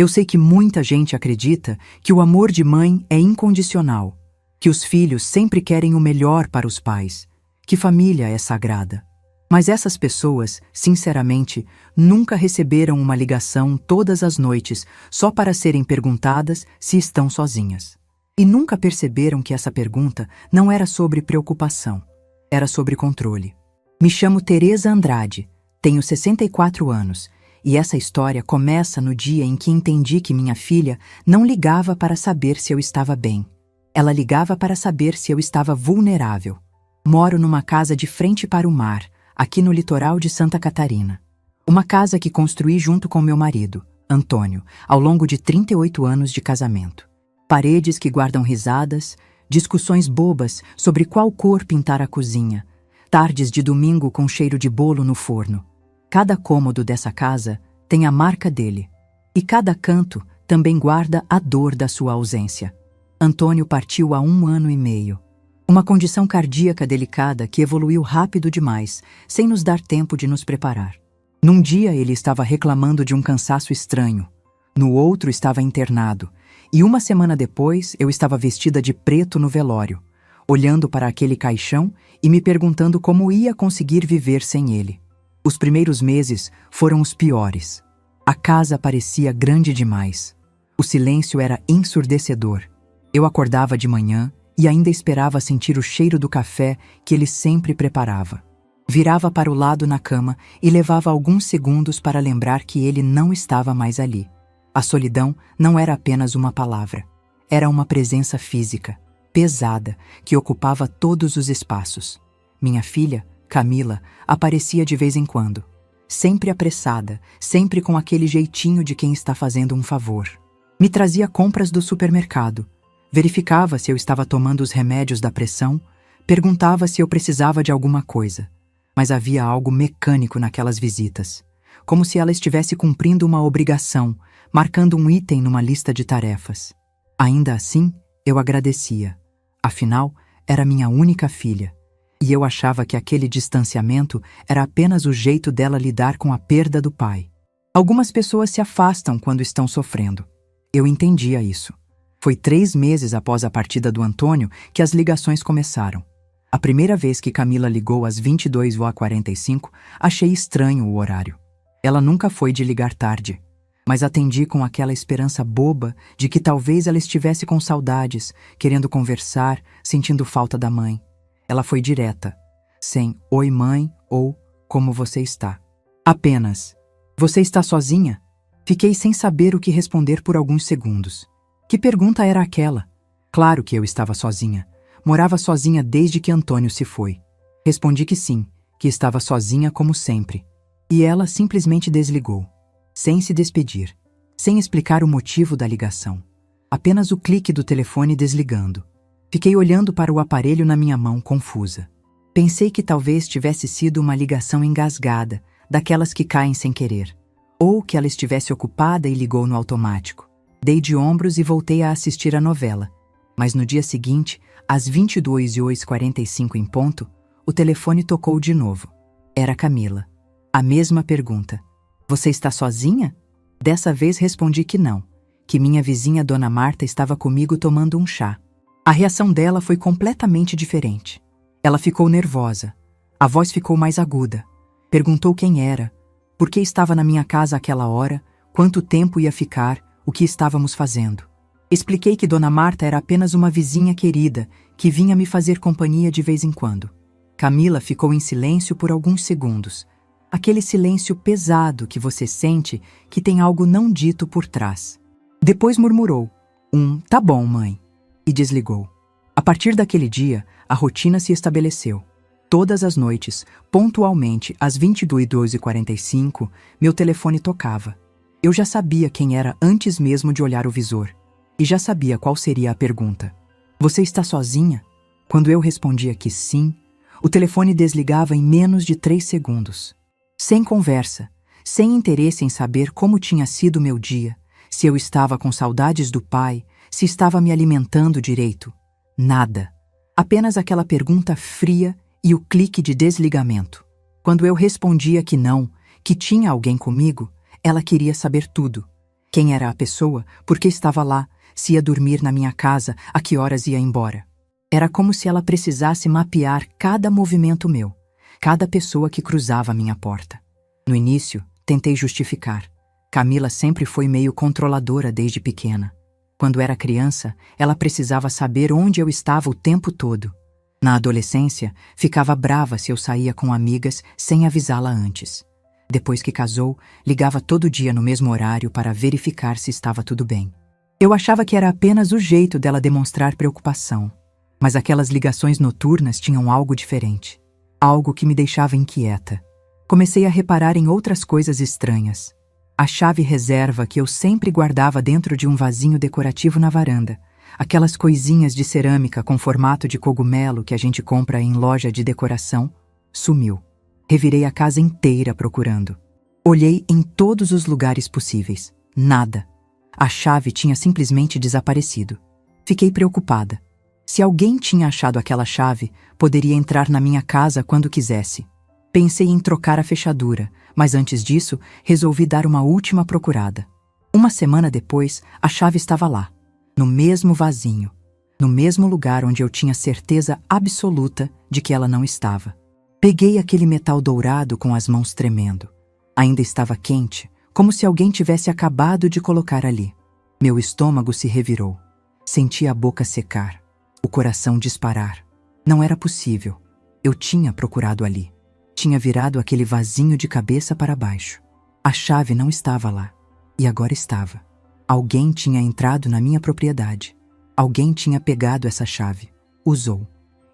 Eu sei que muita gente acredita que o amor de mãe é incondicional, que os filhos sempre querem o melhor para os pais, que família é sagrada. Mas essas pessoas, sinceramente, nunca receberam uma ligação todas as noites só para serem perguntadas se estão sozinhas. E nunca perceberam que essa pergunta não era sobre preocupação, era sobre controle. Me chamo Teresa Andrade, tenho 64 anos, e essa história começa no dia em que entendi que minha filha não ligava para saber se eu estava bem. Ela ligava para saber se eu estava vulnerável. Moro numa casa de frente para o mar, aqui no litoral de Santa Catarina. Uma casa que construí junto com meu marido, Antônio, ao longo de 38 anos de casamento. Paredes que guardam risadas, discussões bobas sobre qual cor pintar a cozinha, tardes de domingo com cheiro de bolo no forno. Cada cômodo dessa casa tem a marca dele, e cada canto também guarda a dor da sua ausência. Antônio partiu há 1 ano e meio. Uma condição cardíaca delicada que evoluiu rápido demais, sem nos dar tempo de nos preparar. Num dia ele estava reclamando de um cansaço estranho, no outro estava internado, e 1 semana depois eu estava vestida de preto no velório, olhando para aquele caixão e me perguntando como ia conseguir viver sem ele. Os primeiros meses foram os piores. A casa parecia grande demais. O silêncio era ensurdecedor. Eu acordava de manhã e ainda esperava sentir o cheiro do café que ele sempre preparava. Virava para o lado na cama e levava alguns segundos para lembrar que ele não estava mais ali. A solidão não era apenas uma palavra. Era uma presença física, pesada, que ocupava todos os espaços. Minha filha, Camila, aparecia de vez em quando. Sempre apressada, sempre com aquele jeitinho de quem está fazendo um favor. Me trazia compras do supermercado. Verificava se eu estava tomando os remédios da pressão, perguntava se eu precisava de alguma coisa. Mas havia algo mecânico naquelas visitas, como se ela estivesse cumprindo uma obrigação, marcando um item numa lista de tarefas. Ainda assim, eu agradecia. Afinal, era minha única filha, e eu achava que aquele distanciamento era apenas o jeito dela lidar com a perda do pai. Algumas pessoas se afastam quando estão sofrendo. Eu entendia isso. Foi 3 meses após a partida do Antônio que as ligações começaram. A primeira vez que Camila ligou às 22h45, achei estranho o horário. Ela nunca foi de ligar tarde, mas atendi com aquela esperança boba de que talvez ela estivesse com saudades, querendo conversar, sentindo falta da mãe. Ela foi direta, sem "Oi, mãe" ou "Como você está?". Apenas "Você está sozinha?". Fiquei sem saber o que responder por alguns segundos. Que pergunta era aquela? Claro que eu estava sozinha. Morava sozinha desde que Antônio se foi. Respondi que sim, que estava sozinha como sempre. E ela simplesmente desligou, sem se despedir, sem explicar o motivo da ligação. Apenas o clique do telefone desligando. Fiquei olhando para o aparelho na minha mão, confusa. Pensei que talvez tivesse sido uma ligação engasgada, daquelas que caem sem querer. Ou que ela estivesse ocupada e ligou no automático. Dei de ombros e voltei a assistir a novela. Mas no dia seguinte, às 22h45 em ponto, o telefone tocou de novo. Era Camila. A mesma pergunta. "Você está sozinha?". Dessa vez respondi que não, que minha vizinha Dona Marta estava comigo tomando um chá. A reação dela foi completamente diferente. Ela ficou nervosa. A voz ficou mais aguda. Perguntou quem era, por que estava na minha casa àquela hora, quanto tempo ia ficar, o que estávamos fazendo. Expliquei que Dona Marta era apenas uma vizinha querida que vinha me fazer companhia de vez em quando. Camila ficou em silêncio por alguns segundos. Aquele silêncio pesado que você sente que tem algo não dito por trás. Depois murmurou, "Tá bom, mãe", e desligou. A partir daquele dia, a rotina se estabeleceu. Todas as noites, pontualmente às 22h45, meu telefone tocava. Eu já sabia quem era antes mesmo de olhar o visor. E já sabia qual seria a pergunta. "Você está sozinha?". Quando eu respondia que sim, o telefone desligava em menos de 3 segundos. Sem conversa, sem interesse em saber como tinha sido meu dia, se eu estava com saudades do pai, se estava me alimentando direito. Nada. Apenas aquela pergunta fria e o clique de desligamento. Quando eu respondia que não, que tinha alguém comigo, ela queria saber tudo. Quem era a pessoa? Por que estava lá? Se ia dormir na minha casa? A que horas ia embora? Era como se ela precisasse mapear cada movimento meu, cada pessoa que cruzava a minha porta. No início, tentei justificar. Camila sempre foi meio controladora desde pequena. Quando era criança, ela precisava saber onde eu estava o tempo todo. Na adolescência, ficava brava se eu saía com amigas sem avisá-la antes. Depois que casou, ligava todo dia no mesmo horário para verificar se estava tudo bem. Eu achava que era apenas o jeito dela demonstrar preocupação. Mas aquelas ligações noturnas tinham algo diferente. Algo que me deixava inquieta. Comecei a reparar em outras coisas estranhas. A chave reserva que eu sempre guardava dentro de um vasinho decorativo na varanda. Aquelas coisinhas de cerâmica com formato de cogumelo que a gente compra em loja de decoração, sumiu. Revirei a casa inteira procurando. Olhei em todos os lugares possíveis. Nada. A chave tinha simplesmente desaparecido. Fiquei preocupada. Se alguém tinha achado aquela chave, poderia entrar na minha casa quando quisesse. Pensei em trocar a fechadura, mas antes disso, resolvi dar uma última procurada. Uma semana depois, a chave estava lá, no mesmo vasinho, no mesmo lugar onde eu tinha certeza absoluta de que ela não estava. Peguei aquele metal dourado com as mãos tremendo. Ainda estava quente, como se alguém tivesse acabado de colocar ali. Meu estômago se revirou. Senti a boca secar. O coração disparar. Não era possível. Eu tinha procurado ali. Tinha virado aquele vasinho de cabeça para baixo. A chave não estava lá. E agora estava. Alguém tinha entrado na minha propriedade. Alguém tinha pegado essa chave, usou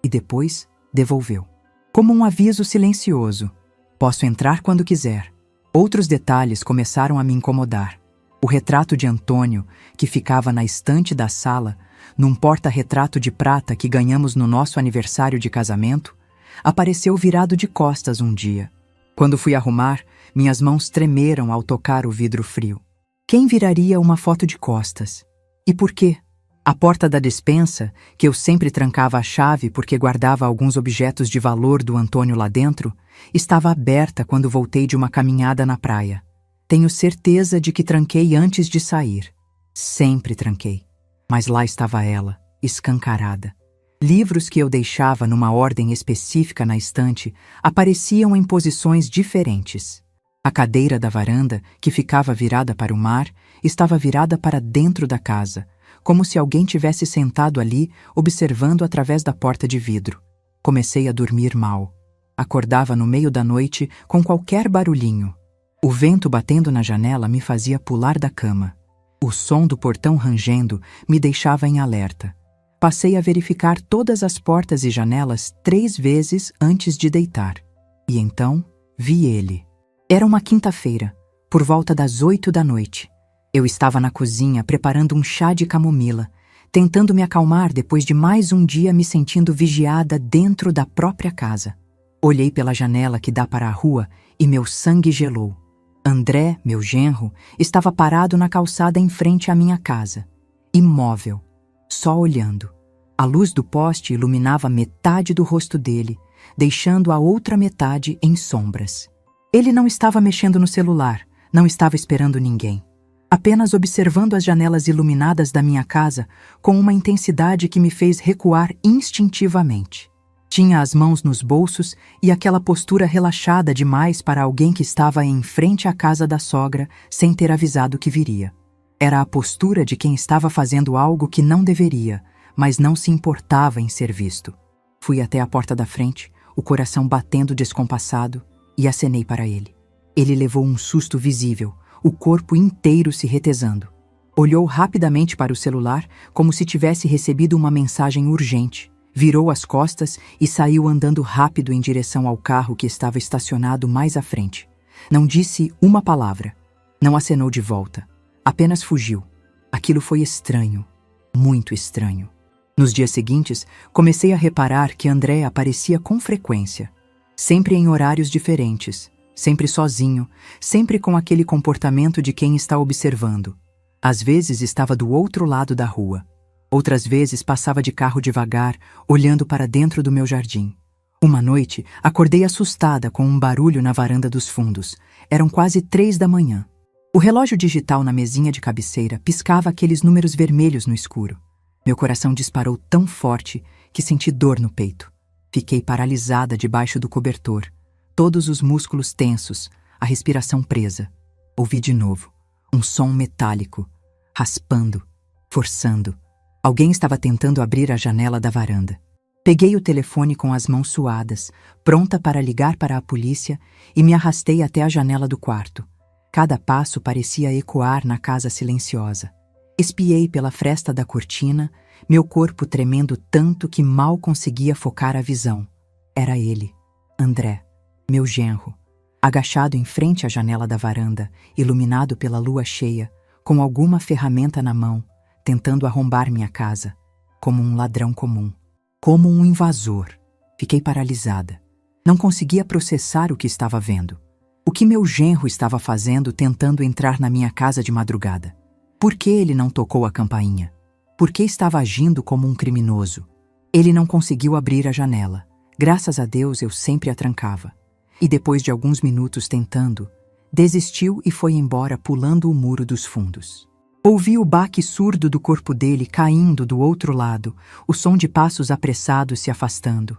e depois devolveu. Como um aviso silencioso. Posso entrar quando quiser. Outros detalhes começaram a me incomodar. O retrato de Antônio, que ficava na estante da sala, num porta-retrato de prata que ganhamos no nosso aniversário de casamento, apareceu virado de costas um dia. Quando fui arrumar, minhas mãos tremeram ao tocar o vidro frio. Quem viraria uma foto de costas? E por quê? A porta da despensa, que eu sempre trancava a chave porque guardava alguns objetos de valor do Antônio lá dentro, estava aberta quando voltei de uma caminhada na praia. Tenho certeza de que tranquei antes de sair. Sempre tranquei. Mas lá estava ela, escancarada. Livros que eu deixava numa ordem específica na estante apareciam em posições diferentes. A cadeira da varanda, que ficava virada para o mar, estava virada para dentro da casa, como se alguém tivesse sentado ali, observando através da porta de vidro. Comecei a dormir mal. Acordava no meio da noite com qualquer barulhinho. O vento batendo na janela me fazia pular da cama. O som do portão rangendo me deixava em alerta. Passei a verificar todas as portas e janelas 3 vezes antes de deitar. E então, vi ele. Era uma quinta-feira, por volta das 8 da noite. Eu estava na cozinha preparando um chá de camomila, tentando me acalmar depois de mais um dia me sentindo vigiada dentro da própria casa. Olhei pela janela que dá para a rua e meu sangue gelou. André, meu genro, estava parado na calçada em frente à minha casa, imóvel, só olhando. A luz do poste iluminava metade do rosto dele, deixando a outra metade em sombras. Ele não estava mexendo no celular, não estava esperando ninguém. Apenas observando as janelas iluminadas da minha casa com uma intensidade que me fez recuar instintivamente. Tinha as mãos nos bolsos e aquela postura relaxada demais para alguém que estava em frente à casa da sogra sem ter avisado que viria. Era a postura de quem estava fazendo algo que não deveria, mas não se importava em ser visto. Fui até a porta da frente, o coração batendo descompassado, e acenei para ele. Ele levou um susto visível, o corpo inteiro se retesando. Olhou rapidamente para o celular, como se tivesse recebido uma mensagem urgente. Virou as costas e saiu andando rápido em direção ao carro que estava estacionado mais à frente. Não disse uma palavra. Não acenou de volta. Apenas fugiu. Aquilo foi estranho. Muito estranho. Nos dias seguintes, comecei a reparar que André aparecia com frequência. Sempre em horários diferentes. Sempre sozinho. Sempre com aquele comportamento de quem está observando. Às vezes estava do outro lado da rua. Outras vezes passava de carro devagar, olhando para dentro do meu jardim. Uma noite, acordei assustada com um barulho na varanda dos fundos. Eram quase 3 da manhã. O relógio digital na mesinha de cabeceira piscava aqueles números vermelhos no escuro. Meu coração disparou tão forte que senti dor no peito. Fiquei paralisada debaixo do cobertor, todos os músculos tensos, a respiração presa. Ouvi de novo, um som metálico, raspando, forçando. Alguém estava tentando abrir a janela da varanda. Peguei o telefone com as mãos suadas, pronta para ligar para a polícia, e me arrastei até a janela do quarto. Cada passo parecia ecoar na casa silenciosa. Espiei pela fresta da cortina, meu corpo tremendo tanto que mal conseguia focar a visão. Era ele, André, meu genro, agachado em frente à janela da varanda, iluminado pela lua cheia, com alguma ferramenta na mão, tentando arrombar minha casa, como um ladrão comum, como um invasor. Fiquei paralisada. Não conseguia processar o que estava vendo. O que meu genro estava fazendo tentando entrar na minha casa de madrugada? Por que ele não tocou a campainha? Por que estava agindo como um criminoso? Ele não conseguiu abrir a janela. Graças a Deus eu sempre a trancava. E depois de alguns minutos tentando, desistiu e foi embora pulando o muro dos fundos. Ouvi o baque surdo do corpo dele caindo do outro lado, o som de passos apressados se afastando.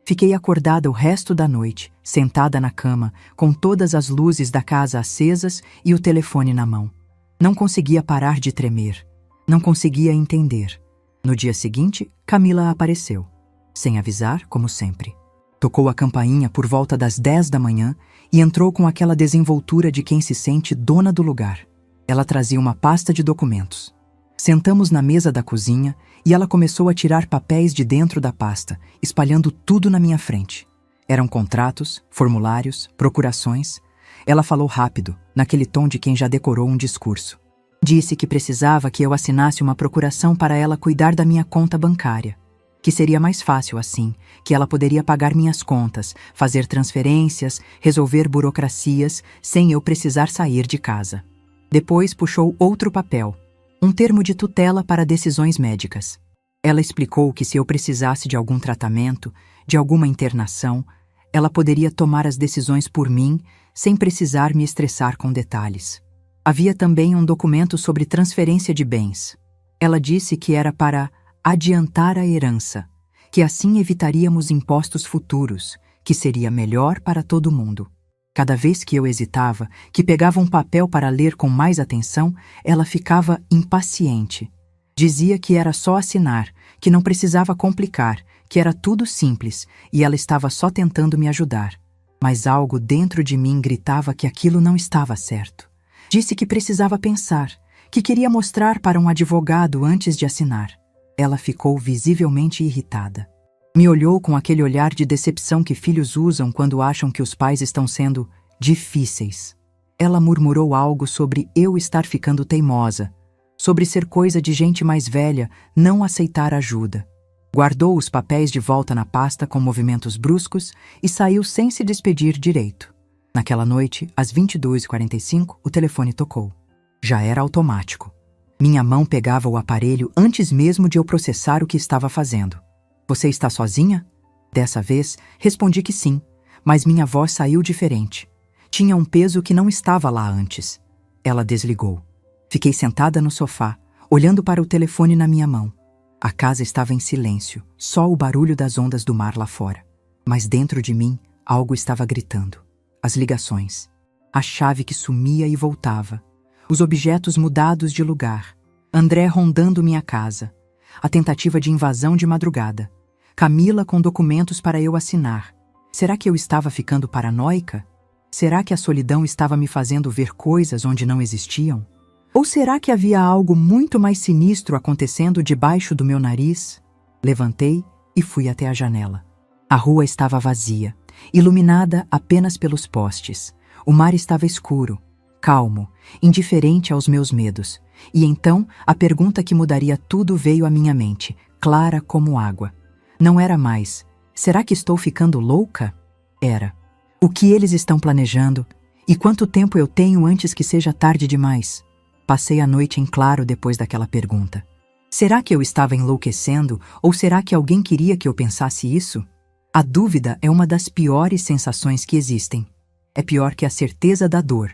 Fiquei acordada o resto da noite, sentada na cama, com todas as luzes da casa acesas e o telefone na mão. Não conseguia parar de tremer. Não conseguia entender. No dia seguinte, Camila apareceu. Sem avisar, como sempre. Tocou a campainha por volta das 10 da manhã e entrou com aquela desenvoltura de quem se sente dona do lugar. Ela trazia uma pasta de documentos. Sentamos na mesa da cozinha e ela começou a tirar papéis de dentro da pasta, espalhando tudo na minha frente. Eram contratos, formulários, procurações. Ela falou rápido, naquele tom de quem já decorou um discurso. Disse que precisava que eu assinasse uma procuração para ela cuidar da minha conta bancária. Que seria mais fácil assim, que ela poderia pagar minhas contas, fazer transferências, resolver burocracias, sem eu precisar sair de casa. Depois puxou outro papel, um termo de tutela para decisões médicas. Ela explicou que se eu precisasse de algum tratamento, de alguma internação, ela poderia tomar as decisões por mim, sem precisar me estressar com detalhes. Havia também um documento sobre transferência de bens. Ela disse que era para adiantar a herança, que assim evitaríamos impostos futuros, que seria melhor para todo mundo. Cada vez que eu hesitava, que pegava um papel para ler com mais atenção, ela ficava impaciente. Dizia que era só assinar, que não precisava complicar, que era tudo simples e ela estava só tentando me ajudar. Mas algo dentro de mim gritava que aquilo não estava certo. Disse que precisava pensar, que queria mostrar para um advogado antes de assinar. Ela ficou visivelmente irritada. Me olhou com aquele olhar de decepção que filhos usam quando acham que os pais estão sendo difíceis. Ela murmurou algo sobre eu estar ficando teimosa, sobre ser coisa de gente mais velha não aceitar ajuda. Guardou os papéis de volta na pasta com movimentos bruscos e saiu sem se despedir direito. Naquela noite, às 22h45, o telefone tocou. Já era automático. Minha mão pegava o aparelho antes mesmo de eu processar o que estava fazendo. Você está sozinha? Dessa vez, respondi que sim, mas minha voz saiu diferente. Tinha um peso que não estava lá antes. Ela desligou. Fiquei sentada no sofá, olhando para o telefone na minha mão. A casa estava em silêncio, só o barulho das ondas do mar lá fora. Mas dentro de mim, algo estava gritando. As ligações. A chave que sumia e voltava. Os objetos mudados de lugar. André rondando minha casa. A tentativa de invasão de madrugada. Camila com documentos para eu assinar. Será que eu estava ficando paranoica? Será que a solidão estava me fazendo ver coisas onde não existiam? Ou será que havia algo muito mais sinistro acontecendo debaixo do meu nariz? Levantei e fui até a janela. A rua estava vazia, iluminada apenas pelos postes. O mar estava escuro, calmo, indiferente aos meus medos. E então, a pergunta que mudaria tudo veio à minha mente, clara como água. Não era mais, será que estou ficando louca? Era. O que eles estão planejando? E quanto tempo eu tenho antes que seja tarde demais? Passei a noite em claro depois daquela pergunta. Será que eu estava enlouquecendo ou será que alguém queria que eu pensasse isso? A dúvida é uma das piores sensações que existem. É pior que a certeza da dor.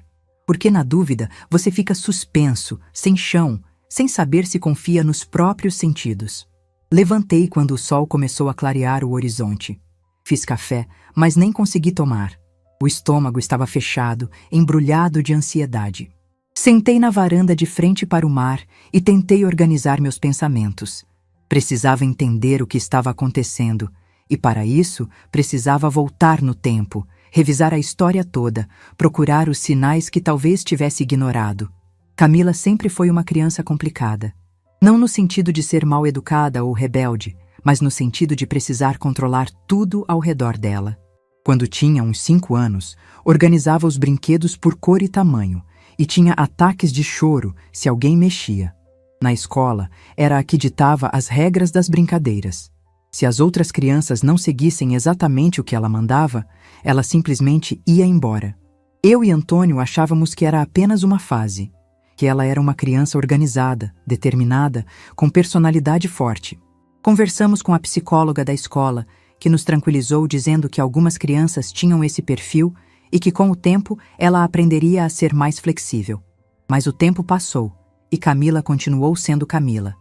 Porque na dúvida você fica suspenso, sem chão, sem saber se confia nos próprios sentidos. Levantei quando o sol começou a clarear o horizonte. Fiz café, mas nem consegui tomar. O estômago estava fechado, embrulhado de ansiedade. Sentei na varanda de frente para o mar e tentei organizar meus pensamentos. Precisava entender o que estava acontecendo, e para isso precisava voltar no tempo, revisar a história toda, procurar os sinais que talvez tivesse ignorado. Camila sempre foi uma criança complicada. Não no sentido de ser mal educada ou rebelde, mas no sentido de precisar controlar tudo ao redor dela. Quando tinha uns 5 anos, organizava os brinquedos por cor e tamanho, e tinha ataques de choro se alguém mexia. Na escola, era a que ditava as regras das brincadeiras. Se as outras crianças não seguissem exatamente o que ela mandava, ela simplesmente ia embora. Eu e Antônio achávamos que era apenas uma fase, que ela era uma criança organizada, determinada, com personalidade forte. Conversamos com a psicóloga da escola, que nos tranquilizou dizendo que algumas crianças tinham esse perfil e que com o tempo ela aprenderia a ser mais flexível. Mas o tempo passou e Camila continuou sendo Camila.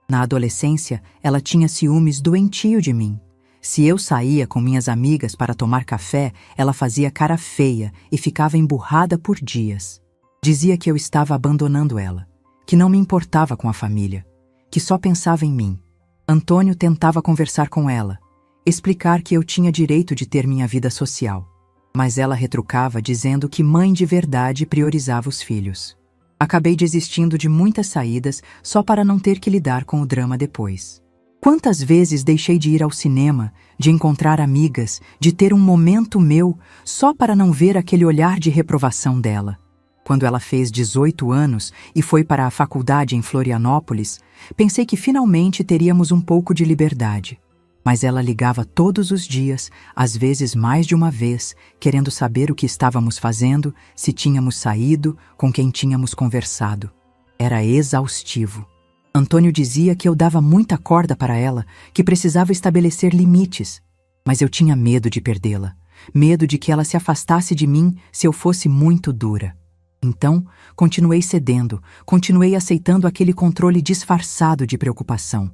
Na adolescência, ela tinha ciúmes doentio de mim. Se eu saía com minhas amigas para tomar café, ela fazia cara feia e ficava emburrada por dias. Dizia que eu estava abandonando ela, que não me importava com a família, que só pensava em mim. Antônio tentava conversar com ela, explicar que eu tinha direito de ter minha vida social. Mas ela retrucava dizendo que mãe de verdade priorizava os filhos. Acabei desistindo de muitas saídas só para não ter que lidar com o drama depois. Quantas vezes deixei de ir ao cinema, de encontrar amigas, de ter um momento meu só para não ver aquele olhar de reprovação dela. Quando ela fez 18 anos e foi para a faculdade em Florianópolis, pensei que finalmente teríamos um pouco de liberdade. Mas ela ligava todos os dias, às vezes mais de uma vez, querendo saber o que estávamos fazendo, se tínhamos saído, com quem tínhamos conversado. Era exaustivo. Antônio dizia que eu dava muita corda para ela, que precisava estabelecer limites. Mas eu tinha medo de perdê-la, medo de que ela se afastasse de mim se eu fosse muito dura. Então, continuei cedendo, continuei aceitando aquele controle disfarçado de preocupação.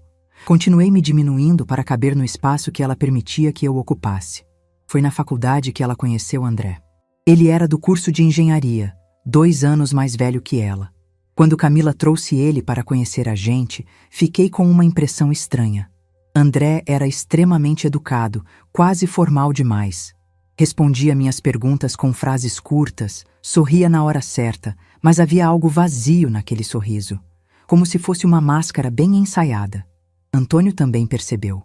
Continuei me diminuindo para caber no espaço que ela permitia que eu ocupasse. Foi na faculdade que ela conheceu André. Ele era do curso de engenharia, 2 anos mais velho que ela. Quando Camila trouxe ele para conhecer a gente, fiquei com uma impressão estranha. André era extremamente educado, quase formal demais. Respondia minhas perguntas com frases curtas, sorria na hora certa, mas havia algo vazio naquele sorriso, como se fosse uma máscara bem ensaiada. Antônio também percebeu.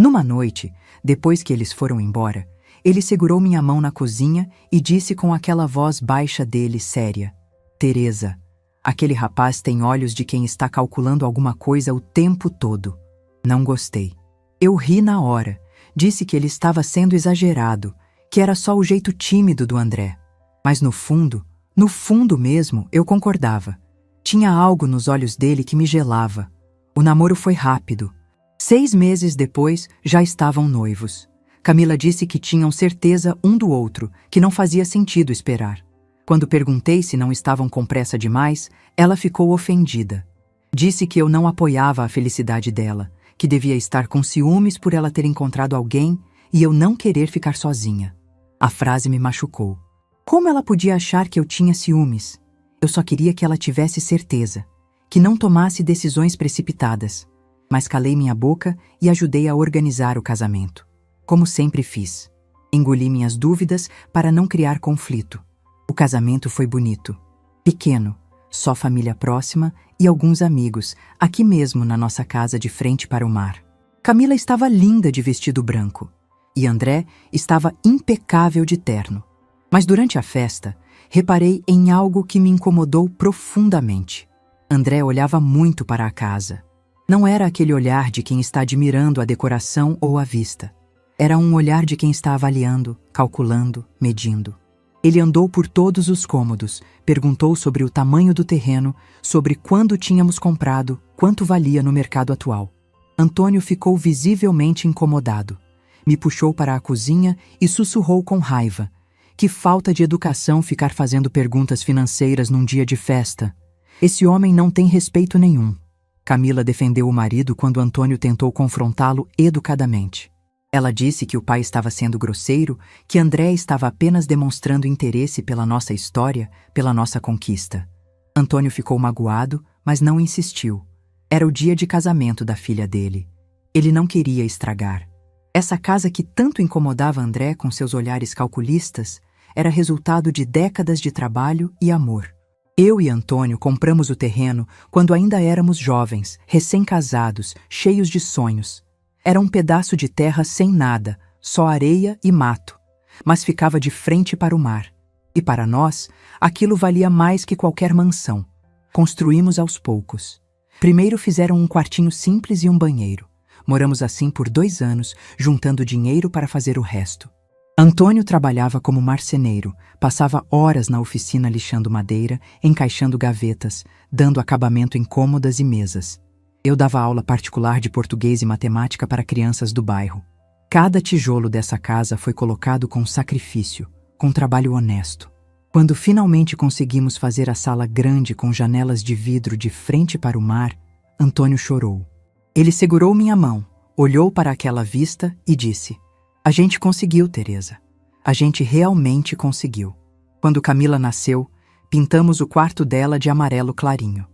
Numa noite, depois que eles foram embora, ele segurou minha mão na cozinha e disse com aquela voz baixa dele, séria: "Teresa, aquele rapaz tem olhos de quem está calculando alguma coisa o tempo todo." Não gostei. Eu ri na hora, disse que ele estava sendo exagerado, que era só o jeito tímido do André. Mas no fundo mesmo, eu concordava. Tinha algo nos olhos dele que me gelava. O namoro foi rápido. 6 meses depois, já estavam noivos. Camila disse que tinham certeza um do outro, que não fazia sentido esperar. Quando perguntei se não estavam com pressa demais, ela ficou ofendida. Disse que eu não apoiava a felicidade dela, que devia estar com ciúmes por ela ter encontrado alguém e eu não querer ficar sozinha. A frase me machucou. Como ela podia achar que eu tinha ciúmes? Eu só queria que ela tivesse certeza, que não tomasse decisões precipitadas. Mas calei minha boca e ajudei a organizar o casamento. Como sempre fiz. Engoli minhas dúvidas para não criar conflito. O casamento foi bonito. Pequeno, só família próxima e alguns amigos, aqui mesmo na nossa casa de frente para o mar. Camila estava linda de vestido branco. E André estava impecável de terno. Mas durante a festa, reparei em algo que me incomodou profundamente. André olhava muito para a casa. Não era aquele olhar de quem está admirando a decoração ou a vista. Era um olhar de quem está avaliando, calculando, medindo. Ele andou por todos os cômodos, perguntou sobre o tamanho do terreno, sobre quando tínhamos comprado, quanto valia no mercado atual. Antônio ficou visivelmente incomodado. Me puxou para a cozinha e sussurrou com raiva: Que falta de educação ficar fazendo perguntas financeiras num dia de festa. Esse homem não tem respeito nenhum. Camila defendeu o marido quando Antônio tentou confrontá-lo educadamente. Ela disse que o pai estava sendo grosseiro, que André estava apenas demonstrando interesse pela nossa história, pela nossa conquista. Antônio ficou magoado, mas não insistiu. Era o dia de casamento da filha dele. Ele não queria estragar. Essa casa que tanto incomodava André com seus olhares calculistas era resultado de décadas de trabalho e amor. Eu e Antônio compramos o terreno quando ainda éramos jovens, recém-casados, cheios de sonhos. Era um pedaço de terra sem nada, só areia e mato, mas ficava de frente para o mar. E para nós, aquilo valia mais que qualquer mansão. Construímos aos poucos. Primeiro fizeram um quartinho simples e um banheiro. Moramos assim por 2 anos, juntando dinheiro para fazer o resto. Antônio trabalhava como marceneiro, passava horas na oficina lixando madeira, encaixando gavetas, dando acabamento em cômodas e mesas. Eu dava aula particular de português e matemática para crianças do bairro. Cada tijolo dessa casa foi colocado com sacrifício, com trabalho honesto. Quando finalmente conseguimos fazer a sala grande com janelas de vidro de frente para o mar, Antônio chorou. Ele segurou minha mão, olhou para aquela vista e disse: "A gente conseguiu, Teresa. A gente realmente conseguiu." Quando Camila nasceu, pintamos o quarto dela de amarelo clarinho.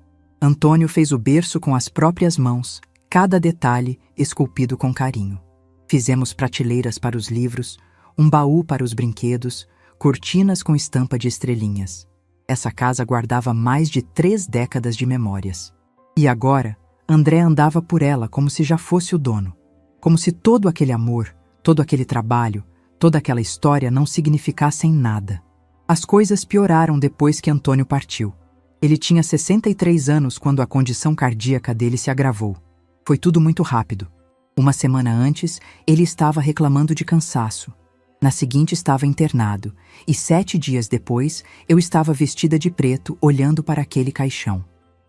Antônio fez o berço com as próprias mãos, cada detalhe esculpido com carinho. Fizemos prateleiras para os livros, um baú para os brinquedos, cortinas com estampa de estrelinhas. Essa casa guardava mais de 3 décadas de memórias. E agora, André andava por ela como se já fosse o dono. Como se todo aquele amor, todo aquele trabalho, toda aquela história não significassem nada. As coisas pioraram depois que Antônio partiu. Ele tinha 63 anos quando a condição cardíaca dele se agravou. Foi tudo muito rápido. Uma semana antes, ele estava reclamando de cansaço. Na seguinte estava internado, e 7 dias depois, eu estava vestida de preto, olhando para aquele caixão.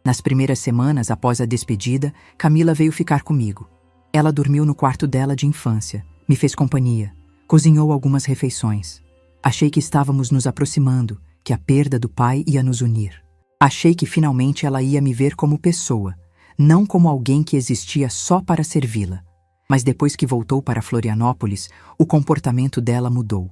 Nas primeiras semanas após a despedida, Camila veio ficar comigo. Ela dormiu no quarto dela de infância, me fez companhia, cozinhou algumas refeições. Achei que estávamos nos aproximando, que a perda do pai ia nos unir. Achei que finalmente ela ia me ver como pessoa, não como alguém que existia só para servi-la. Mas depois que voltou para Florianópolis, o comportamento dela mudou.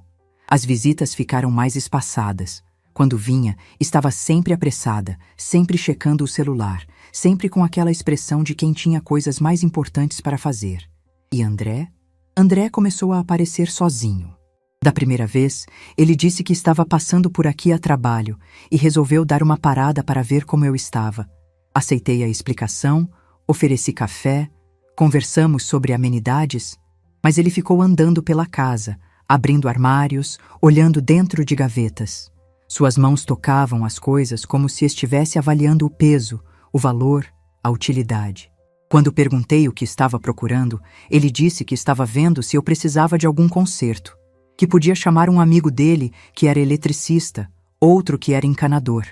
As visitas ficaram mais espaçadas. Quando vinha, estava sempre apressada, sempre checando o celular, sempre com aquela expressão de quem tinha coisas mais importantes para fazer. E André? André começou a aparecer sozinho. Da primeira vez, ele disse que estava passando por aqui a trabalho e resolveu dar uma parada para ver como eu estava. Aceitei a explicação, ofereci café, conversamos sobre amenidades, mas ele ficou andando pela casa, abrindo armários, olhando dentro de gavetas. Suas mãos tocavam as coisas como se estivesse avaliando o peso, o valor, a utilidade. Quando perguntei o que estava procurando, ele disse que estava vendo se eu precisava de algum conserto, que podia chamar um amigo dele que era eletricista, outro que era encanador,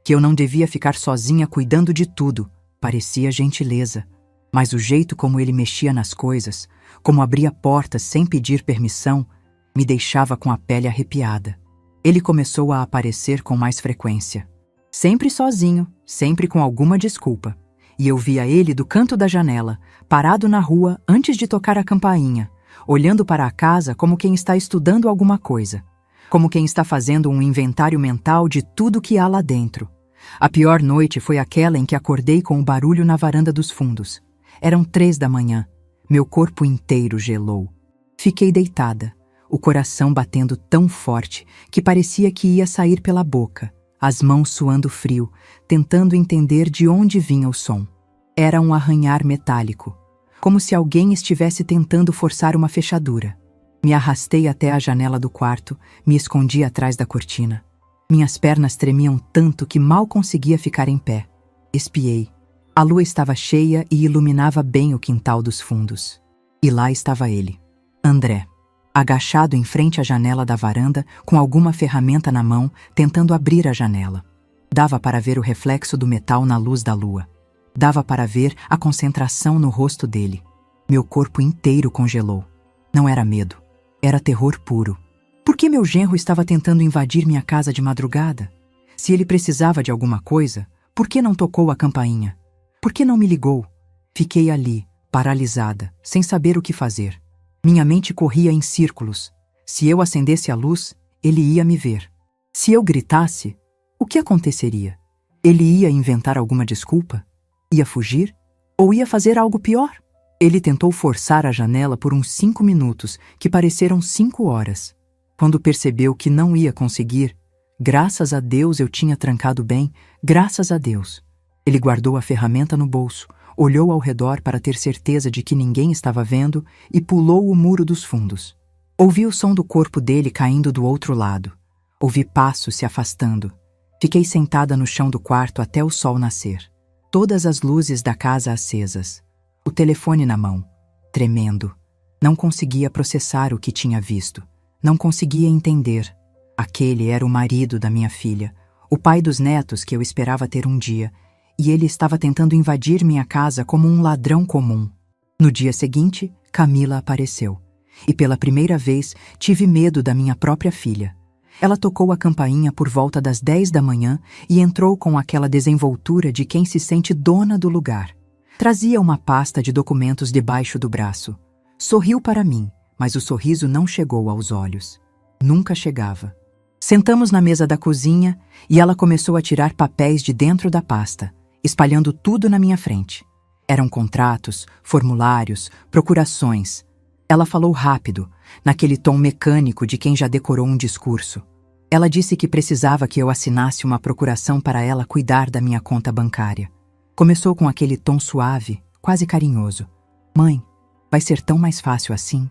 que eu não devia ficar sozinha cuidando de tudo. Parecia gentileza, mas o jeito como ele mexia nas coisas, como abria portas sem pedir permissão, me deixava com a pele arrepiada. Ele começou a aparecer com mais frequência. Sempre sozinho, sempre com alguma desculpa. E eu via ele do canto da janela, parado na rua antes de tocar a campainha, olhando para a casa como quem está estudando alguma coisa, como quem está fazendo um inventário mental de tudo que há lá dentro. A pior noite foi aquela em que acordei com o barulho na varanda dos fundos. Eram 3 da manhã. Meu corpo inteiro gelou. Fiquei deitada, o coração batendo tão forte que parecia que ia sair pela boca, as mãos suando frio, tentando entender de onde vinha o som. Era um arranhar metálico, como se alguém estivesse tentando forçar uma fechadura. Me arrastei até a janela do quarto, me escondi atrás da cortina. Minhas pernas tremiam tanto que mal conseguia ficar em pé. Espiei. A lua estava cheia e iluminava bem o quintal dos fundos. E lá estava ele, André, agachado em frente à janela da varanda, com alguma ferramenta na mão, tentando abrir a janela. Dava para ver o reflexo do metal na luz da lua. Dava para ver a concentração no rosto dele. Meu corpo inteiro congelou. Não era medo, era terror puro. Por que meu genro estava tentando invadir minha casa de madrugada? Se ele precisava de alguma coisa, por que não tocou a campainha? Por que não me ligou? Fiquei ali, paralisada, sem saber o que fazer. Minha mente corria em círculos. Se eu acendesse a luz, ele ia me ver. Se eu gritasse, o que aconteceria? Ele ia inventar alguma desculpa? Ia fugir? Ou ia fazer algo pior? Ele tentou forçar a janela por uns 5 minutos, que pareceram 5 horas. Quando percebeu que não ia conseguir, graças a Deus eu tinha trancado bem, graças a Deus. Ele guardou a ferramenta no bolso, olhou ao redor para ter certeza de que ninguém estava vendo e pulou o muro dos fundos. Ouvi o som do corpo dele caindo do outro lado. Ouvi passos se afastando. Fiquei sentada no chão do quarto até o sol nascer. Todas as luzes da casa acesas. O telefone na mão, tremendo. Não conseguia processar o que tinha visto. Não conseguia entender. Aquele era o marido da minha filha, o pai dos netos que eu esperava ter um dia, e ele estava tentando invadir minha casa como um ladrão comum. No dia seguinte, Camila apareceu. E pela primeira vez, tive medo da minha própria filha. Ela tocou a campainha por volta das 10 da manhã e entrou com aquela desenvoltura de quem se sente dona do lugar. Trazia uma pasta de documentos debaixo do braço. Sorriu para mim, mas o sorriso não chegou aos olhos. Nunca chegava. Sentamos na mesa da cozinha e ela começou a tirar papéis de dentro da pasta, espalhando tudo na minha frente. Eram contratos, formulários, procurações. Ela falou rápido, naquele tom mecânico de quem já decorou um discurso. Ela disse que precisava que eu assinasse uma procuração para ela cuidar da minha conta bancária. Começou com aquele tom suave, quase carinhoso. Mãe, vai ser tão mais fácil assim?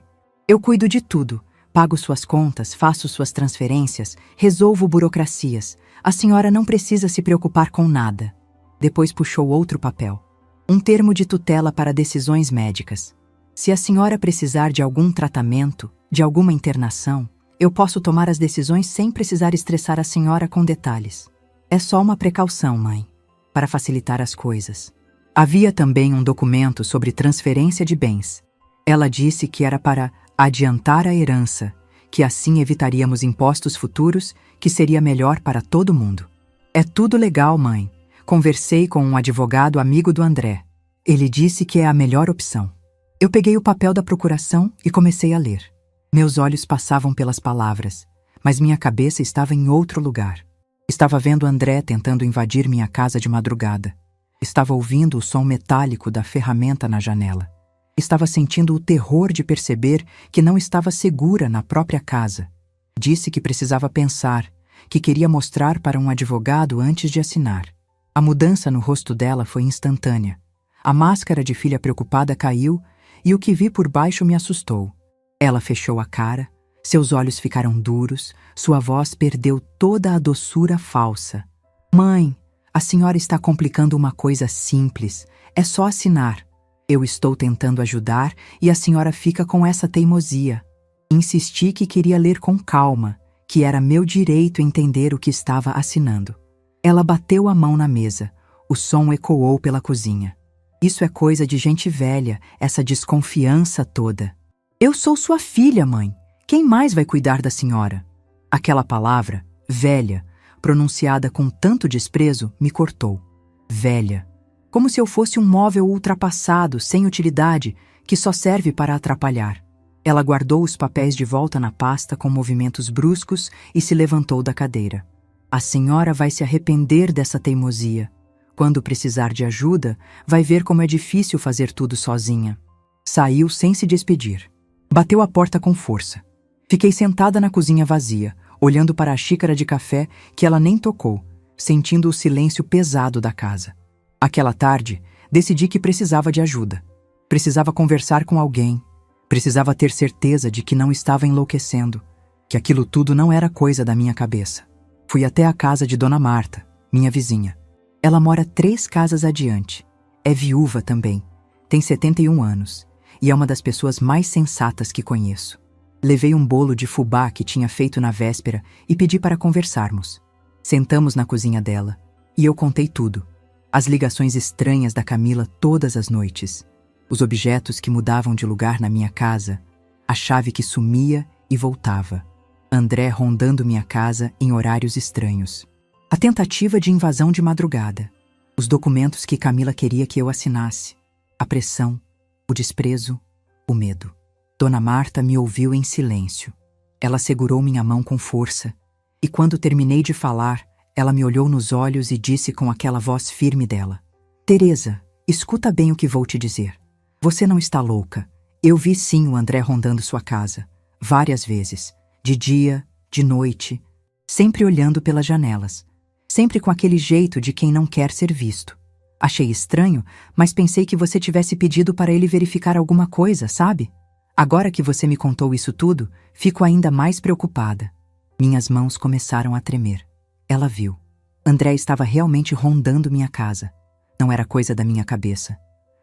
Eu cuido de tudo. Pago suas contas, faço suas transferências, resolvo burocracias. A senhora não precisa se preocupar com nada. Depois puxou outro papel. Um termo de tutela para decisões médicas. Se a senhora precisar de algum tratamento, de alguma internação, eu posso tomar as decisões sem precisar estressar a senhora com detalhes. É só uma precaução, mãe, para facilitar as coisas. Havia também um documento sobre transferência de bens. Ela disse que era para adiantar a herança, que assim evitaríamos impostos futuros, que seria melhor para todo mundo. É tudo legal, mãe. Conversei com um advogado amigo do André. Ele disse que é a melhor opção. Eu peguei o papel da procuração e comecei a ler. Meus olhos passavam pelas palavras, mas minha cabeça estava em outro lugar. Estava vendo André tentando invadir minha casa de madrugada. Estava ouvindo o som metálico da ferramenta na janela. Estava sentindo o terror de perceber que não estava segura na própria casa. Disse que precisava pensar, que queria mostrar para um advogado antes de assinar. A mudança no rosto dela foi instantânea. A máscara de filha preocupada caiu e o que vi por baixo me assustou. Ela fechou a cara, seus olhos ficaram duros, sua voz perdeu toda a doçura falsa. Mãe, a senhora está complicando uma coisa simples. É só assinar. Eu estou tentando ajudar e a senhora fica com essa teimosia. Insisti que queria ler com calma, que era meu direito entender o que estava assinando. Ela bateu a mão na mesa. O som ecoou pela cozinha. Isso é coisa de gente velha, essa desconfiança toda. Eu sou sua filha, mãe. Quem mais vai cuidar da senhora? Aquela palavra, velha, pronunciada com tanto desprezo, me cortou. Velha. Como se eu fosse um móvel ultrapassado, sem utilidade, que só serve para atrapalhar. Ela guardou os papéis de volta na pasta com movimentos bruscos e se levantou da cadeira. A senhora vai se arrepender dessa teimosia. Quando precisar de ajuda, vai ver como é difícil fazer tudo sozinha. Saiu sem se despedir. Bateu a porta com força. Fiquei sentada na cozinha vazia, olhando para a xícara de café que ela nem tocou, sentindo o silêncio pesado da casa. Aquela tarde, decidi que precisava de ajuda. Precisava conversar com alguém. Precisava ter certeza de que não estava enlouquecendo, que aquilo tudo não era coisa da minha cabeça. Fui até a casa de Dona Marta, minha vizinha. Ela mora 3 casas adiante. É viúva também. Tem 71 anos. E é uma das pessoas mais sensatas que conheço. Levei um bolo de fubá que tinha feito na véspera e pedi para conversarmos. Sentamos na cozinha dela e eu contei tudo. As ligações estranhas da Camila todas as noites. Os objetos que mudavam de lugar na minha casa. A chave que sumia e voltava. André rondando minha casa em horários estranhos. A tentativa de invasão de madrugada. Os documentos que Camila queria que eu assinasse. A pressão, o desprezo, o medo. Dona Marta me ouviu em silêncio. Ela segurou minha mão com força, e quando terminei de falar, ela me olhou nos olhos e disse com aquela voz firme dela: Teresa, escuta bem o que vou te dizer. Você não está louca. Eu vi sim o André rondando sua casa, várias vezes, de dia, de noite, sempre olhando pelas janelas, sempre com aquele jeito de quem não quer ser visto. Achei estranho, mas pensei que você tivesse pedido para ele verificar alguma coisa, sabe? Agora que você me contou isso tudo, fico ainda mais preocupada. Minhas mãos começaram a tremer. Ela viu. André estava realmente rondando minha casa. Não era coisa da minha cabeça.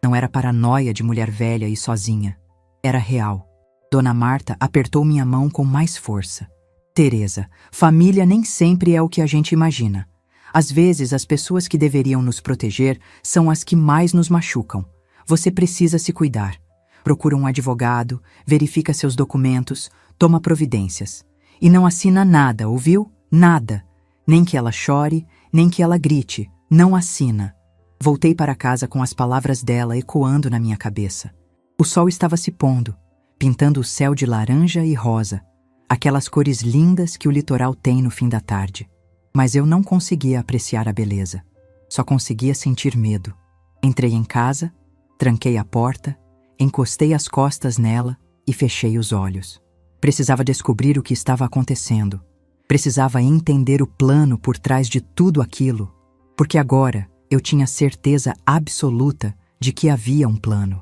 Não era paranoia de mulher velha e sozinha. Era real. Dona Marta apertou minha mão com mais força. Teresa, família nem sempre é o que a gente imagina. Às vezes, as pessoas que deveriam nos proteger são as que mais nos machucam. Você precisa se cuidar. Procura um advogado, verifica seus documentos, toma providências. E não assina nada, ouviu? Nada. Nem que ela chore, nem que ela grite. Não assina. Voltei para casa com as palavras dela ecoando na minha cabeça. O sol estava se pondo, pintando o céu de laranja e rosa, aquelas cores lindas que o litoral tem no fim da tarde. Mas eu não conseguia apreciar a beleza. Só conseguia sentir medo. Entrei em casa, tranquei a porta, encostei as costas nela e fechei os olhos. Precisava descobrir o que estava acontecendo. Precisava entender o plano por trás de tudo aquilo, porque agora eu tinha certeza absoluta de que havia um plano.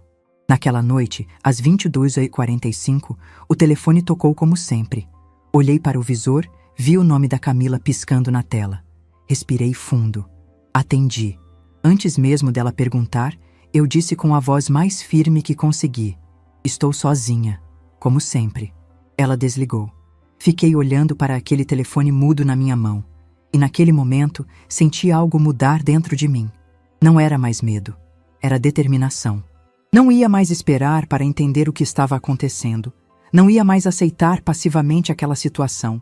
Naquela noite, às 22h45, o telefone tocou como sempre. Olhei para o visor, vi o nome da Camila piscando na tela. Respirei fundo. Atendi. Antes mesmo dela perguntar, eu disse com a voz mais firme que consegui: Estou sozinha, como sempre. Ela desligou. Fiquei olhando para aquele telefone mudo na minha mão. E naquele momento, senti algo mudar dentro de mim. Não era mais medo. Era determinação. Não ia mais esperar para entender o que estava acontecendo. Não ia mais aceitar passivamente aquela situação.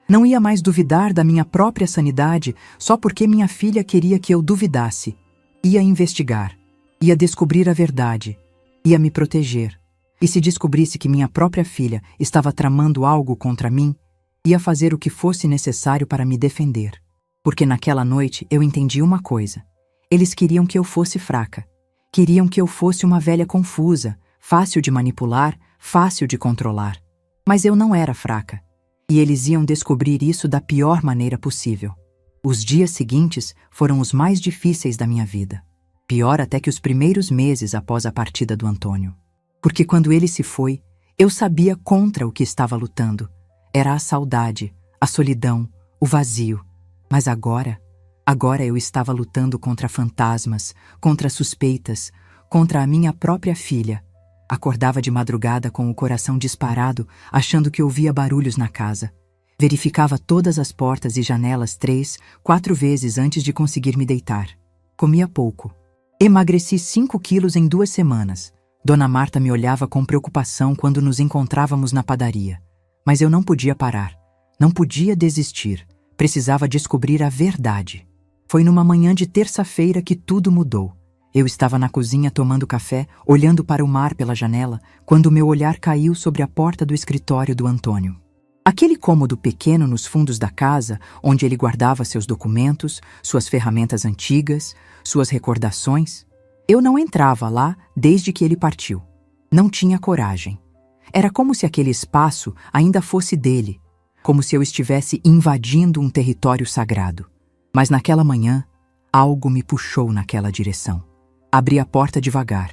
Não ia mais duvidar da minha própria sanidade só porque minha filha queria que eu duvidasse. Ia investigar. Ia descobrir a verdade. Ia me proteger. E se descobrisse que minha própria filha estava tramando algo contra mim, ia fazer o que fosse necessário para me defender. Porque naquela noite eu entendi uma coisa. Eles queriam que eu fosse fraca. Queriam que eu fosse uma velha confusa, fácil de manipular, fácil de controlar. Mas eu não era fraca. E eles iam descobrir isso da pior maneira possível. Os dias seguintes foram os mais difíceis da minha vida. Pior até que os primeiros meses após a partida do Antônio. Porque quando ele se foi, eu sabia contra o que estava lutando. Era a saudade, a solidão, o vazio. Mas agora eu estava lutando contra fantasmas, contra suspeitas, contra a minha própria filha. Acordava de madrugada com o coração disparado, achando que ouvia barulhos na casa. Verificava todas as portas e janelas 3, 4 vezes antes de conseguir me deitar. Comia pouco. Emagreci 5 quilos em 2 semanas. Dona Marta me olhava com preocupação quando nos encontrávamos na padaria. Mas eu não podia parar. Não podia desistir. Precisava descobrir a verdade. Foi numa manhã de terça-feira que tudo mudou. Eu estava na cozinha tomando café, olhando para o mar pela janela, quando meu olhar caiu sobre a porta do escritório do Antônio. Aquele cômodo pequeno nos fundos da casa, onde ele guardava seus documentos, suas ferramentas antigas, suas recordações. Eu não entrava lá desde que ele partiu. Não tinha coragem. Era como se aquele espaço ainda fosse dele, como se eu estivesse invadindo um território sagrado. Mas naquela manhã, algo me puxou naquela direção. Abri a porta devagar.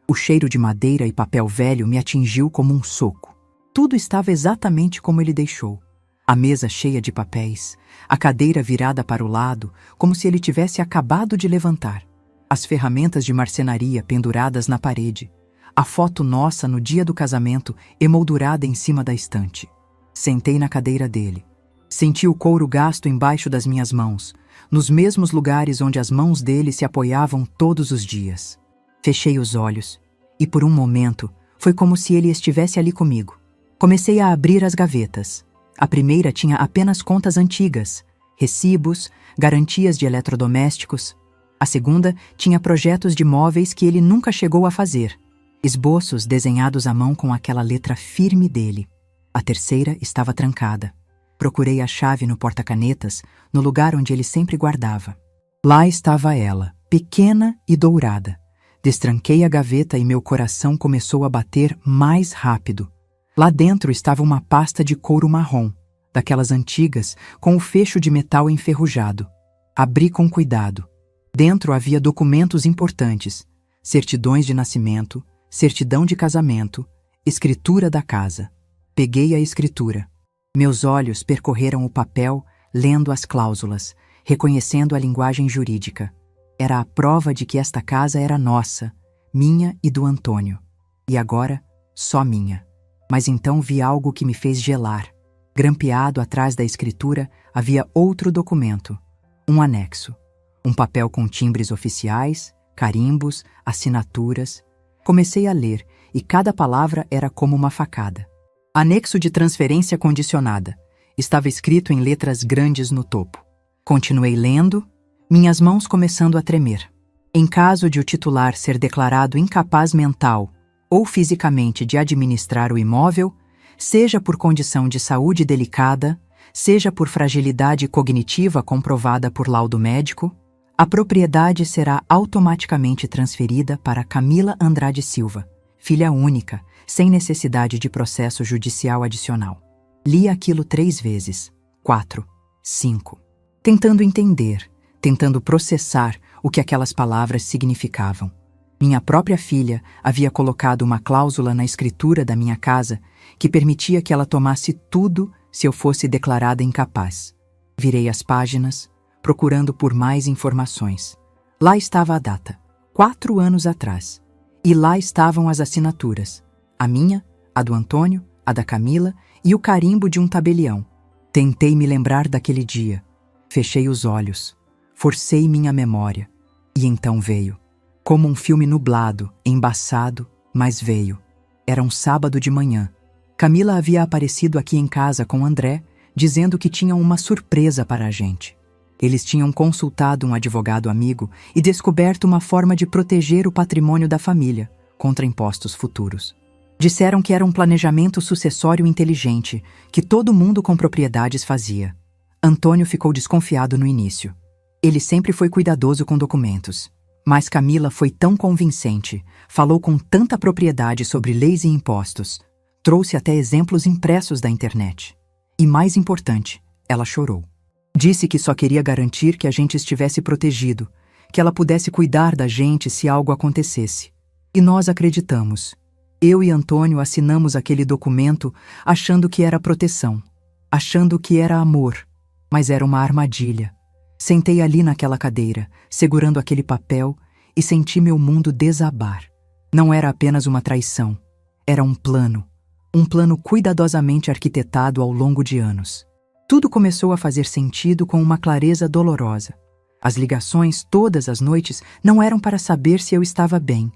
O cheiro de madeira e papel velho me atingiu como um soco. Tudo estava exatamente como ele deixou. A mesa cheia de papéis, a cadeira virada para o lado, como se ele tivesse acabado de levantar. As ferramentas de marcenaria penduradas na parede. A foto nossa no dia do casamento emoldurada em cima da estante. Sentei na cadeira dele. Senti o couro gasto embaixo das minhas mãos, nos mesmos lugares onde as mãos dele se apoiavam todos os dias. Fechei os olhos, e por um momento foi como se ele estivesse ali comigo. Comecei a abrir as gavetas. A primeira tinha apenas contas antigas, recibos, garantias de eletrodomésticos. A segunda tinha projetos de móveis que ele nunca chegou a fazer, esboços desenhados à mão com aquela letra firme dele. A terceira estava trancada. Procurei a chave no porta-canetas, no lugar onde ele sempre guardava. Lá estava ela, pequena e dourada. Destranquei a gaveta e meu coração começou a bater mais rápido. Lá dentro estava uma pasta de couro marrom, daquelas antigas, com o fecho de metal enferrujado. Abri com cuidado. Dentro havia documentos importantes: certidões de nascimento, certidão de casamento, escritura da casa. Peguei a escritura. Meus olhos percorreram o papel, lendo as cláusulas, reconhecendo a linguagem jurídica. Era a prova de que esta casa era nossa, minha e do Antônio. E agora, só minha. Mas então vi algo que me fez gelar. Grampeado atrás da escritura havia outro documento, um anexo. Um papel com timbres oficiais, carimbos, assinaturas. Comecei a ler e cada palavra era como uma facada. Anexo de transferência condicionada. Estava escrito em letras grandes no topo. Continuei lendo, minhas mãos começando a tremer. Em caso de o titular ser declarado incapaz mental ou fisicamente de administrar o imóvel, seja por condição de saúde delicada, seja por fragilidade cognitiva comprovada por laudo médico, a propriedade será automaticamente transferida para Camila Andrade Silva, filha única, sem necessidade de processo judicial adicional. Li aquilo 3 vezes, 4, 5, tentando entender, tentando processar o que aquelas palavras significavam. Minha própria filha havia colocado uma cláusula na escritura da minha casa que permitia que ela tomasse tudo se eu fosse declarada incapaz. Virei as páginas, procurando por mais informações. Lá estava a data, 4 anos atrás. E lá estavam as assinaturas. A minha, a do Antônio, a da Camila e o carimbo de um tabelião. Tentei me lembrar daquele dia. Fechei os olhos. Forcei minha memória. E então veio. Como um filme nublado, embaçado, mas veio. Era um sábado de manhã. Camila havia aparecido aqui em casa com André, dizendo que tinham uma surpresa para a gente. Eles tinham consultado um advogado amigo e descoberto uma forma de proteger o patrimônio da família contra impostos futuros. Disseram que era um planejamento sucessório inteligente, que todo mundo com propriedades fazia. Antônio ficou desconfiado no início. Ele sempre foi cuidadoso com documentos. Mas Camila foi tão convincente, falou com tanta propriedade sobre leis e impostos, trouxe até exemplos impressos da internet. E mais importante, ela chorou. Disse que só queria garantir que a gente estivesse protegido, que ela pudesse cuidar da gente se algo acontecesse. E nós acreditamos. Eu e Antônio assinamos aquele documento achando que era proteção, achando que era amor, mas era uma armadilha. Sentei ali naquela cadeira, segurando aquele papel, e senti meu mundo desabar. Não era apenas uma traição, era um plano cuidadosamente arquitetado ao longo de anos. Tudo começou a fazer sentido com uma clareza dolorosa. As ligações todas as noites não eram para saber se eu estava bem,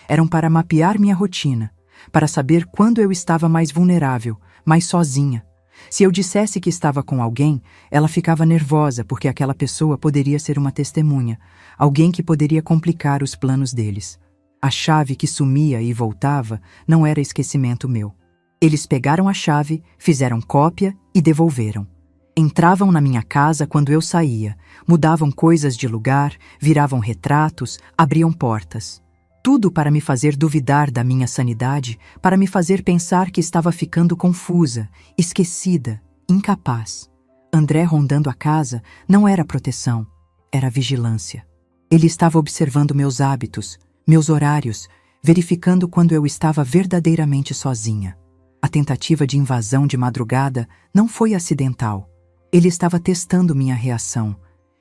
eram para mapear minha rotina, para saber quando eu estava mais vulnerável, mais sozinha. Se eu dissesse que estava com alguém, ela ficava nervosa porque aquela pessoa poderia ser uma testemunha, alguém que poderia complicar os planos deles. A chave que sumia e voltava não era esquecimento meu. Eles pegaram a chave, fizeram cópia e devolveram. Entravam na minha casa quando eu saía, mudavam coisas de lugar, viravam retratos, abriam portas. Tudo para me fazer duvidar da minha sanidade, para me fazer pensar que estava ficando confusa, esquecida, incapaz. André rondando a casa não era proteção, era vigilância. Ele estava observando meus hábitos, meus horários, verificando quando eu estava verdadeiramente sozinha. A tentativa de invasão de madrugada não foi acidental. Ele estava testando minha reação,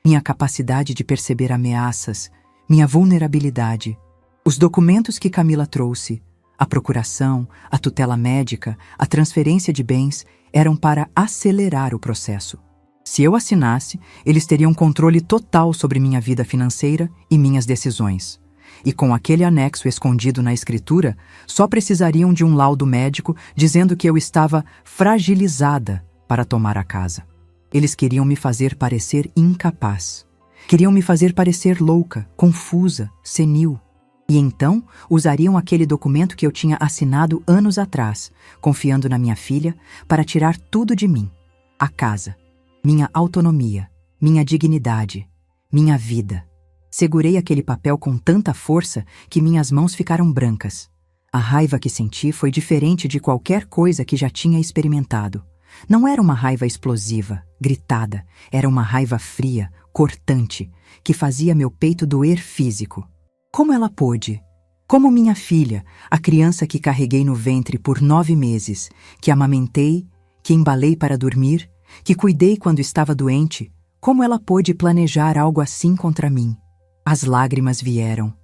minha capacidade de perceber ameaças, minha vulnerabilidade. Os documentos que Camila trouxe, a procuração, a tutela médica, a transferência de bens, eram para acelerar o processo. Se eu assinasse, eles teriam controle total sobre minha vida financeira e minhas decisões. E com aquele anexo escondido na escritura, só precisariam de um laudo médico dizendo que eu estava fragilizada, para tomar a casa. Eles queriam me fazer parecer incapaz. Queriam me fazer parecer louca, confusa, senil. E então usariam aquele documento que eu tinha assinado anos atrás, confiando na minha filha, para tirar tudo de mim. A casa, minha autonomia, minha dignidade, minha vida. Segurei aquele papel com tanta força que minhas mãos ficaram brancas. A raiva que senti foi diferente de qualquer coisa que já tinha experimentado. Não era uma raiva explosiva, gritada, era uma raiva fria, cortante, que fazia meu peito doer físico. Como ela pôde? Como minha filha, a criança que carreguei no ventre por 9 meses, que amamentei, que embalei para dormir, que cuidei quando estava doente, como ela pôde planejar algo assim contra mim? As lágrimas vieram,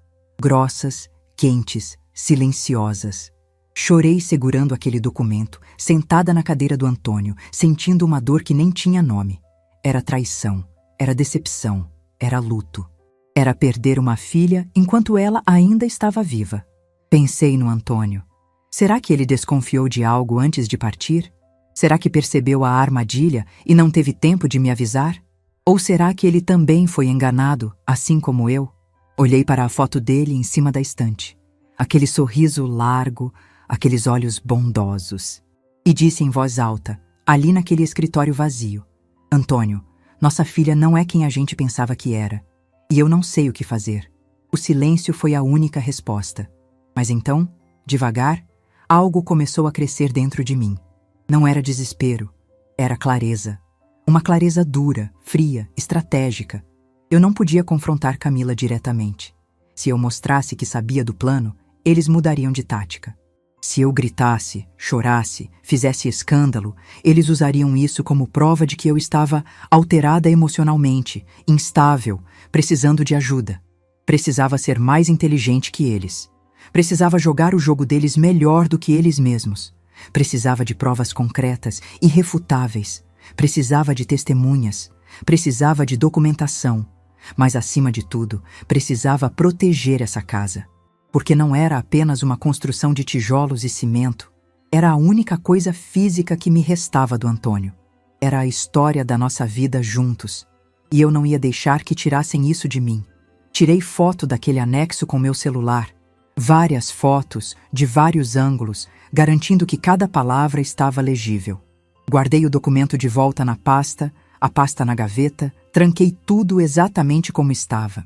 grossas, quentes, silenciosas. Chorei segurando aquele documento, sentada na cadeira do Antônio, sentindo uma dor que nem tinha nome. Era traição, era decepção, era luto. Era perder uma filha enquanto ela ainda estava viva. Pensei no Antônio. Será que ele desconfiou de algo antes de partir? Será que percebeu a armadilha e não teve tempo de me avisar? Ou será que ele também foi enganado, assim como eu? Olhei para a foto dele em cima da estante. Aquele sorriso largo, aqueles olhos bondosos. E disse em voz alta, ali naquele escritório vazio: Antônio, nossa filha não é quem a gente pensava que era. E eu não sei o que fazer. O silêncio foi a única resposta. Mas então, devagar, algo começou a crescer dentro de mim. Não era desespero, era clareza. Uma clareza dura, fria, estratégica. Eu não podia confrontar Camila diretamente. Se eu mostrasse que sabia do plano, eles mudariam de tática. Se eu gritasse, chorasse, fizesse escândalo, eles usariam isso como prova de que eu estava alterada emocionalmente, instável, precisando de ajuda. Precisava ser mais inteligente que eles. Precisava jogar o jogo deles melhor do que eles mesmos. Precisava de provas concretas, irrefutáveis. Precisava de testemunhas. Precisava de documentação. Mas, acima de tudo, precisava proteger essa casa. Porque não era apenas uma construção de tijolos e cimento. Era a única coisa física que me restava do Antônio. Era a história da nossa vida juntos. E eu não ia deixar que tirassem isso de mim. Tirei foto daquele anexo com meu celular. Várias fotos, de vários ângulos, garantindo que cada palavra estava legível. Guardei o documento de volta na pasta, a pasta na gaveta, tranquei tudo exatamente como estava.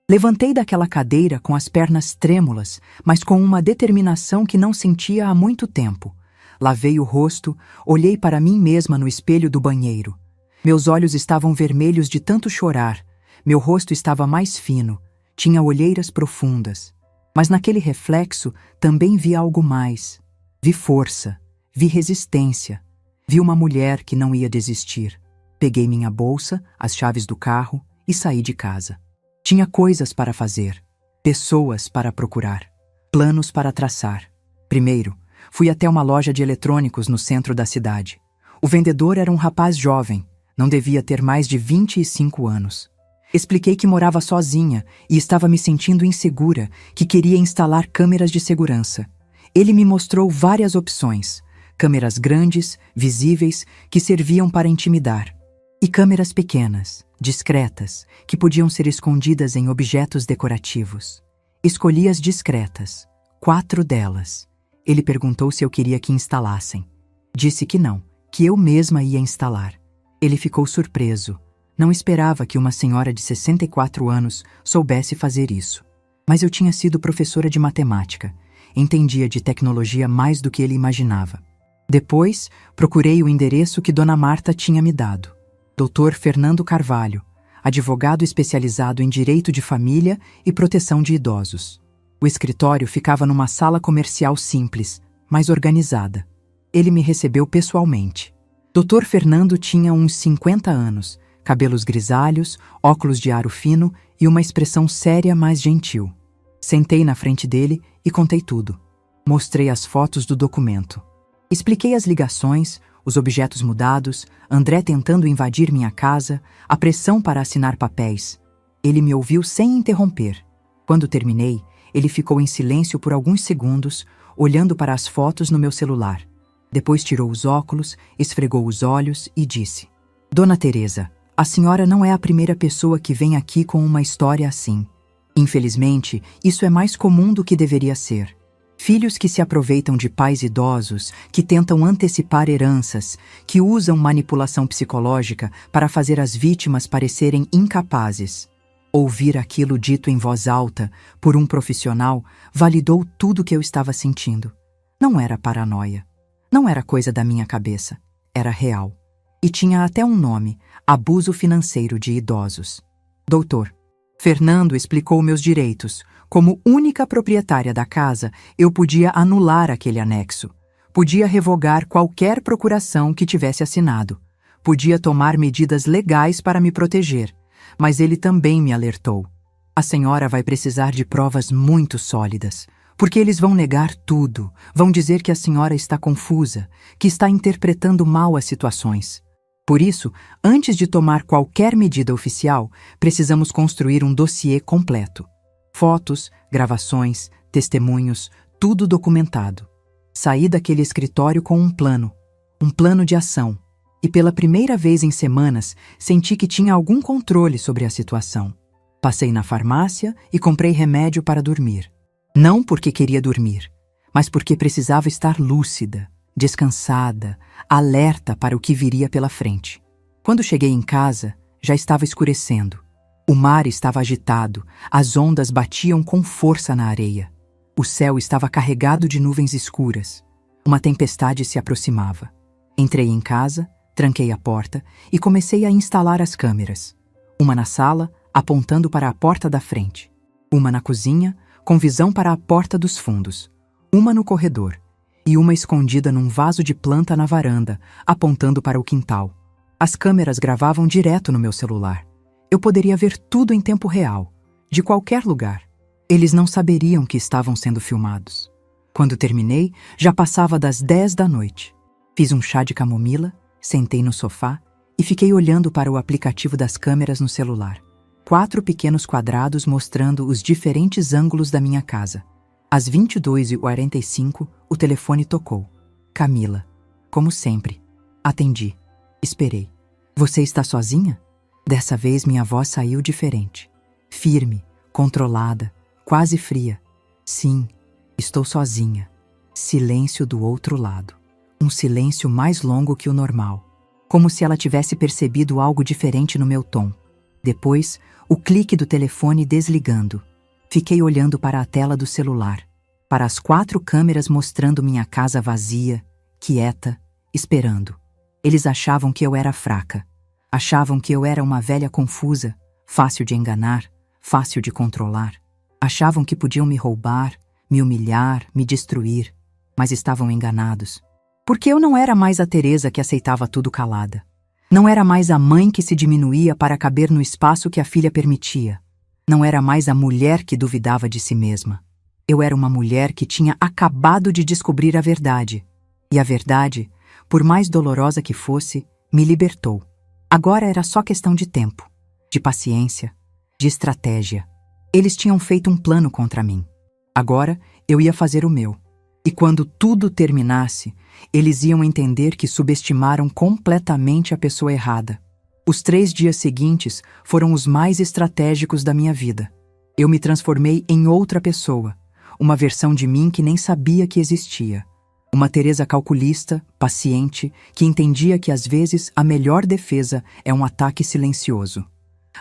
Levantei daquela cadeira com as pernas trêmulas, mas com uma determinação que não sentia há muito tempo. Lavei o rosto, olhei para mim mesma no espelho do banheiro. Meus olhos estavam vermelhos de tanto chorar, meu rosto estava mais fino, tinha olheiras profundas. Mas naquele reflexo também vi algo mais. Vi força, vi resistência, vi uma mulher que não ia desistir. Peguei minha bolsa, as chaves do carro e saí de casa. Tinha coisas para fazer, pessoas para procurar, planos para traçar. Primeiro, fui até uma loja de eletrônicos no centro da cidade. O vendedor era um rapaz jovem, não devia ter mais de 25 anos. Expliquei que morava sozinha e estava me sentindo insegura, que queria instalar câmeras de segurança. Ele me mostrou várias opções, câmeras grandes, visíveis, que serviam para intimidar. E câmeras pequenas, discretas, que podiam ser escondidas em objetos decorativos. Escolhi as discretas, 4 delas. Ele perguntou se eu queria que instalassem. Disse que não, que eu mesma ia instalar. Ele ficou surpreso. Não esperava que uma senhora de 64 anos soubesse fazer isso. Mas eu tinha sido professora de matemática. Entendia de tecnologia mais do que ele imaginava. Depois, procurei o endereço que Dona Marta tinha me dado. Dr. Fernando Carvalho, advogado especializado em direito de família e proteção de idosos. O escritório ficava numa sala comercial simples, mas organizada. Ele me recebeu pessoalmente. Dr. Fernando tinha uns 50 anos, cabelos grisalhos, óculos de aro fino e uma expressão séria, mas gentil. Sentei na frente dele e contei tudo. Mostrei as fotos do documento. Expliquei as ligações, os objetos mudados, André tentando invadir minha casa, a pressão para assinar papéis. Ele me ouviu sem interromper. Quando terminei, ele ficou em silêncio por alguns segundos, olhando para as fotos no meu celular. Depois tirou os óculos, esfregou os olhos e disse: Dona Teresa, a senhora não é a primeira pessoa que vem aqui com uma história assim. Infelizmente, isso é mais comum do que deveria ser. Filhos que se aproveitam de pais idosos, que tentam antecipar heranças, que usam manipulação psicológica para fazer as vítimas parecerem incapazes. Ouvir aquilo dito em voz alta por um profissional validou tudo o que eu estava sentindo. Não era paranoia. Não era coisa da minha cabeça. Era real. E tinha até um nome: abuso financeiro de idosos. Doutor, Fernando explicou meus direitos. Como única proprietária da casa, eu podia anular aquele anexo. Podia revogar qualquer procuração que tivesse assinado. Podia tomar medidas legais para me proteger. Mas ele também me alertou. A senhora vai precisar de provas muito sólidas, porque eles vão negar tudo, vão dizer que a senhora está confusa, que está interpretando mal as situações. Por isso, antes de tomar qualquer medida oficial, precisamos construir um dossiê completo. Fotos, gravações, testemunhos, tudo documentado. Saí daquele escritório com um plano de ação. E pela primeira vez em semanas, senti que tinha algum controle sobre a situação. Passei na farmácia e comprei remédio para dormir. Não porque queria dormir, mas porque precisava estar lúcida, descansada, alerta para o que viria pela frente. Quando cheguei em casa, já estava escurecendo. O mar estava agitado, as ondas batiam com força na areia. O céu estava carregado de nuvens escuras. Uma tempestade se aproximava. Entrei em casa, tranquei a porta e comecei a instalar as câmeras. Uma na sala, apontando para a porta da frente. Uma na cozinha, com visão para a porta dos fundos. Uma no corredor. E uma escondida num vaso de planta na varanda, apontando para o quintal. As câmeras gravavam direto no meu celular. Eu poderia ver tudo em tempo real, de qualquer lugar. Eles não saberiam que estavam sendo filmados. Quando terminei, já passava das 10 da noite. Fiz um chá de camomila, sentei no sofá e fiquei olhando para o aplicativo das câmeras no celular. 4 pequenos quadrados mostrando os diferentes ângulos da minha casa. Às 22h45, o telefone tocou. Camila. Como sempre. Atendi. Esperei. Você está sozinha? Dessa vez minha voz saiu diferente. Firme, controlada, quase fria. Sim, estou sozinha. Silêncio do outro lado. Um silêncio mais longo que o normal. Como se ela tivesse percebido algo diferente no meu tom. Depois, o clique do telefone desligando. Fiquei olhando para a tela do celular. Para as 4 câmeras mostrando minha casa vazia, quieta, esperando. Eles achavam que eu era fraca. Achavam que eu era uma velha confusa, fácil de enganar, fácil de controlar. Achavam que podiam me roubar, me humilhar, me destruir. Mas estavam enganados. Porque eu não era mais a Teresa que aceitava tudo calada. Não era mais a mãe que se diminuía para caber no espaço que a filha permitia. Não era mais a mulher que duvidava de si mesma. Eu era uma mulher que tinha acabado de descobrir a verdade. E a verdade, por mais dolorosa que fosse, me libertou. Agora era só questão de tempo, de paciência, de estratégia. Eles tinham feito um plano contra mim. Agora eu ia fazer o meu. E quando tudo terminasse, eles iam entender que subestimaram completamente a pessoa errada. Os 3 dias seguintes foram os mais estratégicos da minha vida. Eu me transformei em outra pessoa, uma versão de mim que nem sabia que existia. Uma Teresa calculista, paciente, que entendia que às vezes a melhor defesa é um ataque silencioso.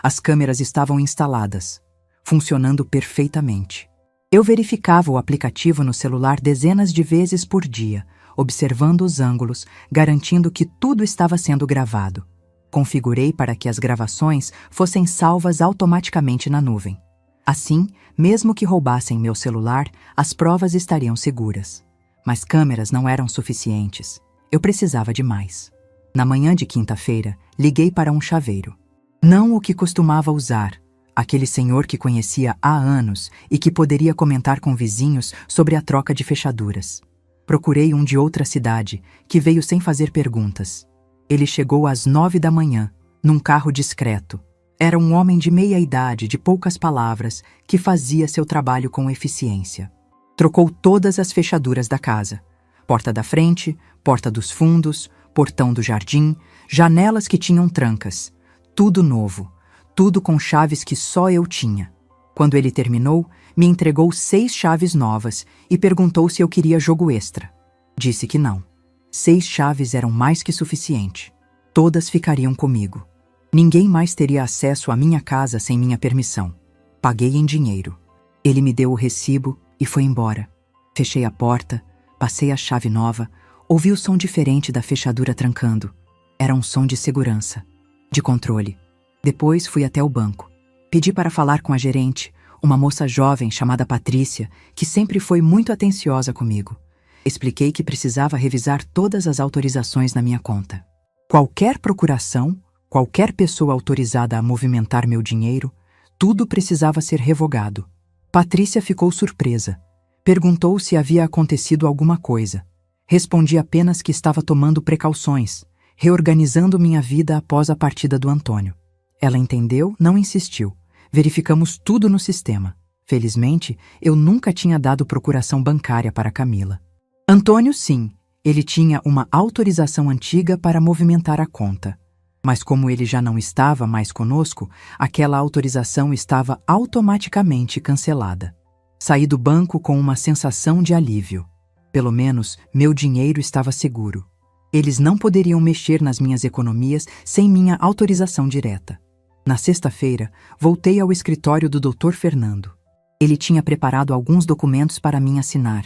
As câmeras estavam instaladas, funcionando perfeitamente. Eu verificava o aplicativo no celular dezenas de vezes por dia, observando os ângulos, garantindo que tudo estava sendo gravado. Configurei para que as gravações fossem salvas automaticamente na nuvem. Assim, mesmo que roubassem meu celular, as provas estariam seguras. Mas câmeras não eram suficientes. Eu precisava de mais. Na manhã de quinta-feira, liguei para um chaveiro. Não o que costumava usar, aquele senhor que conhecia há anos e que poderia comentar com vizinhos sobre a troca de fechaduras. Procurei um de outra cidade, que veio sem fazer perguntas. Ele chegou às 9 da manhã, num carro discreto. Era um homem de meia-idade, de poucas palavras, que fazia seu trabalho com eficiência. Trocou todas as fechaduras da casa. Porta da frente, porta dos fundos, portão do jardim, janelas que tinham trancas. Tudo novo, tudo com chaves que só eu tinha. Quando ele terminou, me entregou 6 chaves novas e perguntou se eu queria jogo extra. Disse que não. 6 chaves eram mais que suficiente. Todas ficariam comigo. Ninguém mais teria acesso à minha casa sem minha permissão. Paguei em dinheiro. Ele me deu o recibo e foi embora. Fechei a porta, passei a chave nova, ouvi o som diferente da fechadura trancando. Era um som de segurança, de controle. Depois fui até o banco. Pedi para falar com a gerente, uma moça jovem chamada Patrícia, que sempre foi muito atenciosa comigo. Expliquei que precisava revisar todas as autorizações na minha conta. Qualquer procuração, qualquer pessoa autorizada a movimentar meu dinheiro, tudo precisava ser revogado. Patrícia ficou surpresa. Perguntou se havia acontecido alguma coisa. Respondi apenas que estava tomando precauções, reorganizando minha vida após a partida do Antônio. Ela entendeu, não insistiu. Verificamos tudo no sistema. Felizmente, eu nunca tinha dado procuração bancária para Camila. Antônio, sim, ele tinha uma autorização antiga para movimentar a conta. Mas como ele já não estava mais conosco, aquela autorização estava automaticamente cancelada. Saí do banco com uma sensação de alívio. Pelo menos, meu dinheiro estava seguro. Eles não poderiam mexer nas minhas economias sem minha autorização direta. Na sexta-feira, voltei ao escritório do Dr. Fernando. Ele tinha preparado alguns documentos para mim assinar.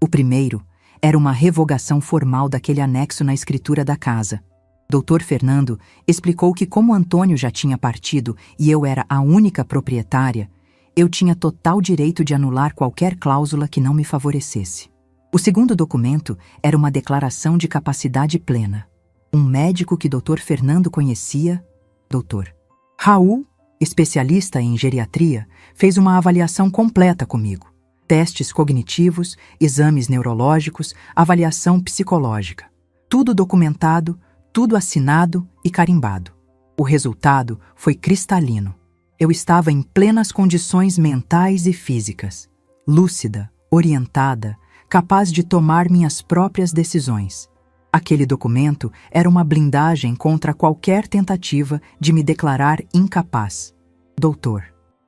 O primeiro era uma revogação formal daquele anexo na escritura da casa. Dr. Fernando explicou que como Antônio já tinha partido e eu era a única proprietária, eu tinha total direito de anular qualquer cláusula que não me favorecesse. O segundo documento era uma declaração de capacidade plena. Um médico que Dr. Fernando conhecia, Dr. Raul, especialista em geriatria, fez uma avaliação completa comigo. Testes cognitivos, exames neurológicos, avaliação psicológica. Tudo documentado, tudo assinado e carimbado. O resultado foi cristalino. Eu estava em plenas condições mentais e físicas, lúcida, orientada, capaz de tomar minhas próprias decisões. Aquele documento era uma blindagem contra qualquer tentativa de me declarar incapaz. Doutor.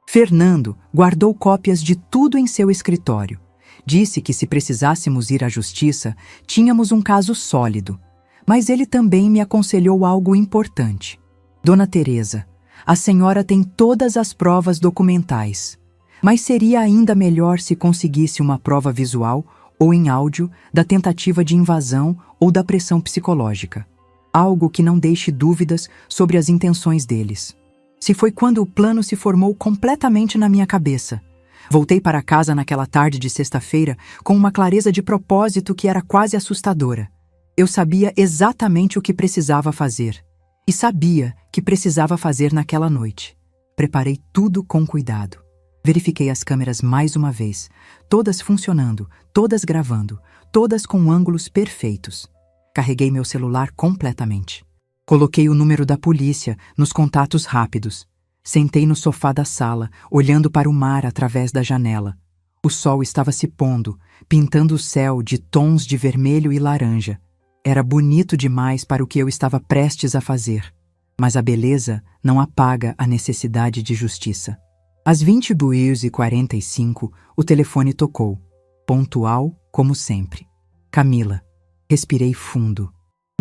Fernando guardou cópias de tudo em seu escritório. Disse que se precisássemos ir à justiça, tínhamos um caso sólido. Mas ele também me aconselhou algo importante. Dona Teresa, a senhora tem todas as provas documentais, mas seria ainda melhor se conseguisse uma prova visual ou em áudio da tentativa de invasão ou da pressão psicológica. Algo que não deixe dúvidas sobre as intenções deles. Se foi quando o plano se formou completamente na minha cabeça. Voltei para casa naquela tarde de sexta-feira com uma clareza de propósito que era quase assustadora. Eu sabia exatamente o que precisava fazer. E sabia que precisava fazer naquela noite. Preparei tudo com cuidado. Verifiquei as câmeras mais uma vez, todas funcionando, todas gravando, todas com ângulos perfeitos. Carreguei meu celular completamente. Coloquei o número da polícia nos contatos rápidos. Sentei no sofá da sala, olhando para o mar através da janela. O sol estava se pondo, pintando o céu de tons de vermelho e laranja. Era bonito demais para o que eu estava prestes a fazer. Mas a beleza não apaga a necessidade de justiça. Às 20h45, o telefone tocou. Pontual, como sempre. Camila. Respirei fundo.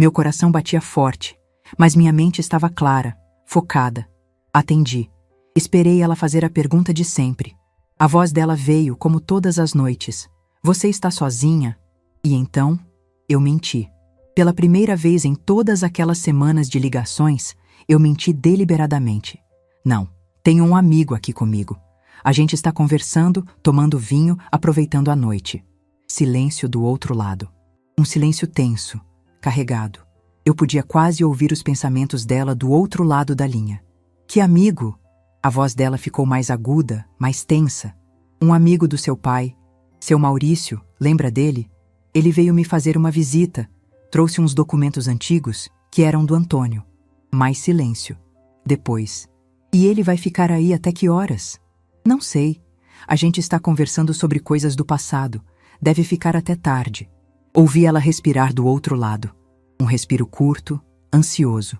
Meu coração batia forte, mas minha mente estava clara, focada. Atendi. Esperei ela fazer a pergunta de sempre. A voz dela veio, como todas as noites. Você está sozinha? E então, eu menti. Pela primeira vez em todas aquelas semanas de ligações, eu menti deliberadamente. Não, tenho um amigo aqui comigo. A gente está conversando, tomando vinho, aproveitando a noite. Silêncio do outro lado. Um silêncio tenso, carregado. Eu podia quase ouvir os pensamentos dela do outro lado da linha. Que amigo? A voz dela ficou mais aguda, mais tensa. Um amigo do seu pai. Seu Maurício, lembra dele? Ele veio me fazer uma visita. Trouxe uns documentos antigos que eram do Antônio. Mais silêncio. Depois. E ele vai ficar aí até que horas? Não sei. A gente está conversando sobre coisas do passado. Deve ficar até tarde. Ouvi ela respirar do outro lado. Um respiro curto, ansioso.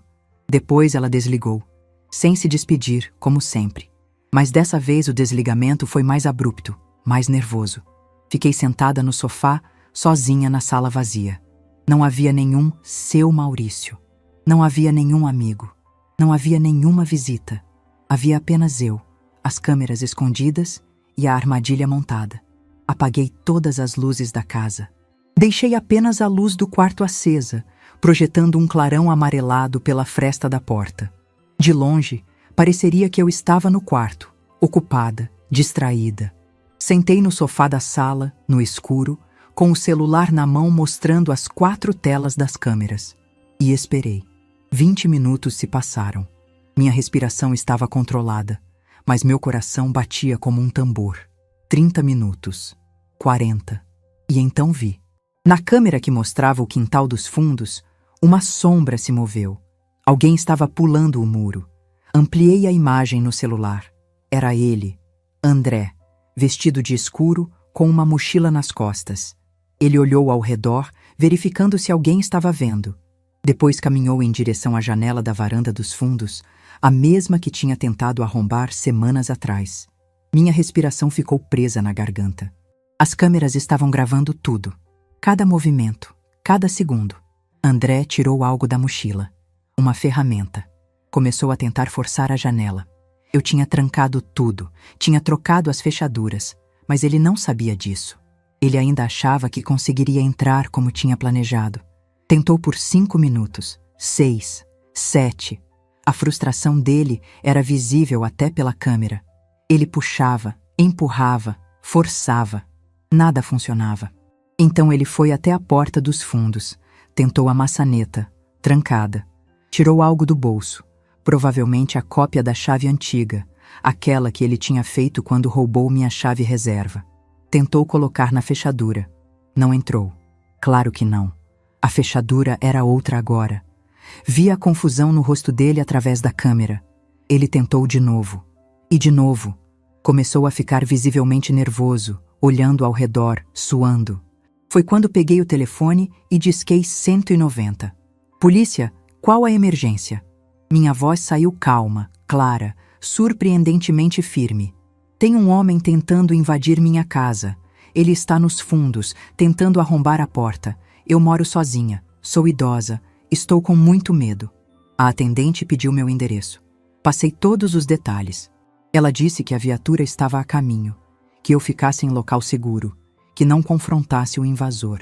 Depois ela desligou, sem se despedir, como sempre. Mas dessa vez o desligamento foi mais abrupto, mais nervoso. Fiquei sentada no sofá, sozinha na sala vazia. Não havia nenhum seu Maurício. Não havia nenhum amigo. Não havia nenhuma visita. Havia apenas eu, as câmeras escondidas e a armadilha montada. Apaguei todas as luzes da casa. Deixei apenas a luz do quarto acesa, projetando um clarão amarelado pela fresta da porta. De longe, pareceria que eu estava no quarto, ocupada, distraída. Sentei no sofá da sala, no escuro, com o celular na mão mostrando as 4 telas das câmeras. E esperei. 20 minutos se passaram. Minha respiração estava controlada, mas meu coração batia como um tambor. 30 minutos. 40. E então vi. Na câmera que mostrava o quintal dos fundos, uma sombra se moveu. Alguém estava pulando o muro. Ampliei a imagem no celular. Era ele, André, vestido de escuro, com uma mochila nas costas. Ele olhou ao redor, verificando se alguém estava vendo. Depois caminhou em direção à janela da varanda dos fundos, a mesma que tinha tentado arrombar semanas atrás. Minha respiração ficou presa na garganta. As câmeras estavam gravando tudo. Cada movimento, cada segundo. André tirou algo da mochila. Uma ferramenta. Começou a tentar forçar a janela. Eu tinha trancado tudo, tinha trocado as fechaduras, mas ele não sabia disso. Ele ainda achava que conseguiria entrar como tinha planejado. Tentou por 5 minutos, 6, 7. A frustração dele era visível até pela câmera. Ele puxava, empurrava, forçava. Nada funcionava. Então ele foi até a porta dos fundos, tentou a maçaneta, trancada. Tirou algo do bolso, provavelmente a cópia da chave antiga, aquela que ele tinha feito quando roubou minha chave reserva. Tentou colocar na fechadura. Não entrou. Claro que não. A fechadura era outra agora. Vi a confusão no rosto dele através da câmera. Ele tentou de novo. E de novo. Começou a ficar visivelmente nervoso, olhando ao redor, suando. Foi quando peguei o telefone e disquei 190. Polícia, qual a emergência? Minha voz saiu calma, clara, surpreendentemente firme. Tem um homem tentando invadir minha casa. Ele está nos fundos, tentando arrombar a porta. Eu moro sozinha, sou idosa, estou com muito medo. A atendente pediu meu endereço. Passei todos os detalhes. Ela disse que a viatura estava a caminho, que eu ficasse em local seguro, que não confrontasse o invasor.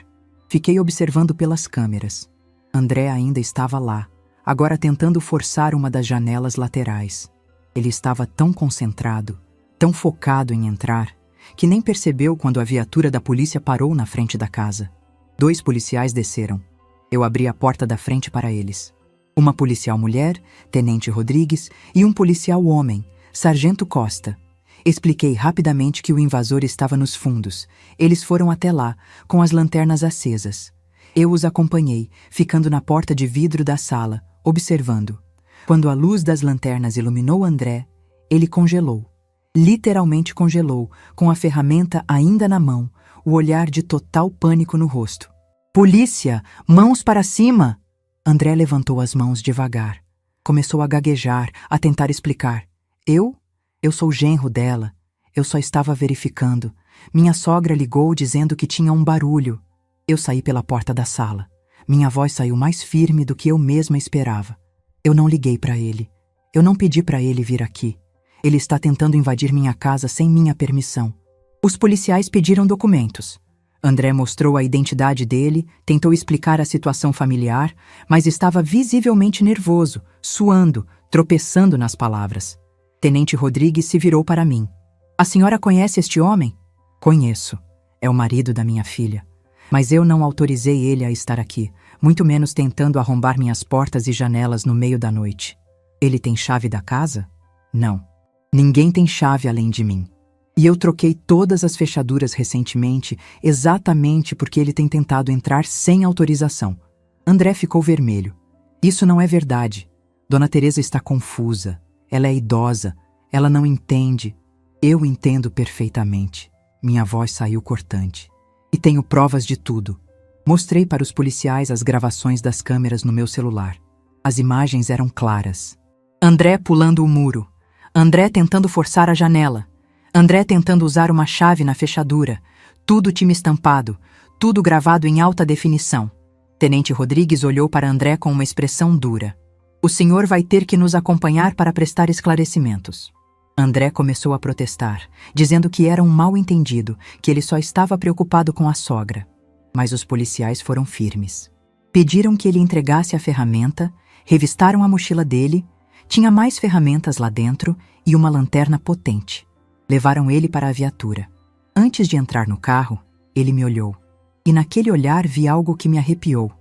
Fiquei observando pelas câmeras. André ainda estava lá, agora tentando forçar uma das janelas laterais. Ele estava tão concentrado, tão focado em entrar, que nem percebeu quando a viatura da polícia parou na frente da casa. 2 policiais desceram. Eu abri a porta da frente para eles. Uma policial mulher, Tenente Rodrigues, e um policial homem, Sargento Costa. Expliquei rapidamente que o invasor estava nos fundos. Eles foram até lá, com as lanternas acesas. Eu os acompanhei, ficando na porta de vidro da sala, observando. Quando a luz das lanternas iluminou André, ele congelou. Literalmente congelou, com a ferramenta ainda na mão, o olhar de total pânico no rosto. Polícia! Mãos para cima! André levantou as mãos devagar. Começou a gaguejar, a tentar explicar. Eu sou o genro dela. Eu só estava verificando. Minha sogra ligou dizendo que tinha um barulho. Eu saí pela porta da sala. Minha voz saiu mais firme do que eu mesma esperava. Eu não liguei para ele. Eu não pedi para ele vir aqui. Ele está tentando invadir minha casa sem minha permissão. Os policiais pediram documentos. André mostrou a identidade dele, tentou explicar a situação familiar, mas estava visivelmente nervoso, suando, tropeçando nas palavras. Tenente Rodrigues se virou para mim. A senhora conhece este homem? Conheço. É o marido da minha filha. Mas eu não autorizei ele a estar aqui, muito menos tentando arrombar minhas portas e janelas no meio da noite. Ele tem chave da casa? Não. Ninguém tem chave além de mim. E eu troquei todas as fechaduras recentemente, exatamente porque ele tem tentado entrar sem autorização. André ficou vermelho. Isso não é verdade. Dona Teresa está confusa. Ela é idosa. Ela não entende. Eu entendo perfeitamente. Minha voz saiu cortante. E tenho provas de tudo. Mostrei para os policiais as gravações das câmeras no meu celular. As imagens eram claras. André pulando o muro. André tentando forçar a janela. André tentando usar uma chave na fechadura. Tudo time estampado. Tudo gravado em alta definição. Tenente Rodrigues olhou para André com uma expressão dura. O senhor vai ter que nos acompanhar para prestar esclarecimentos. André começou a protestar, dizendo que era um mal-entendido, que ele só estava preocupado com a sogra. Mas os policiais foram firmes. Pediram que ele entregasse a ferramenta, revistaram a mochila dele, tinha mais ferramentas lá dentro e uma lanterna potente. Levaram ele para a viatura. Antes de entrar no carro, ele me olhou. E naquele olhar vi algo que me arrepiou.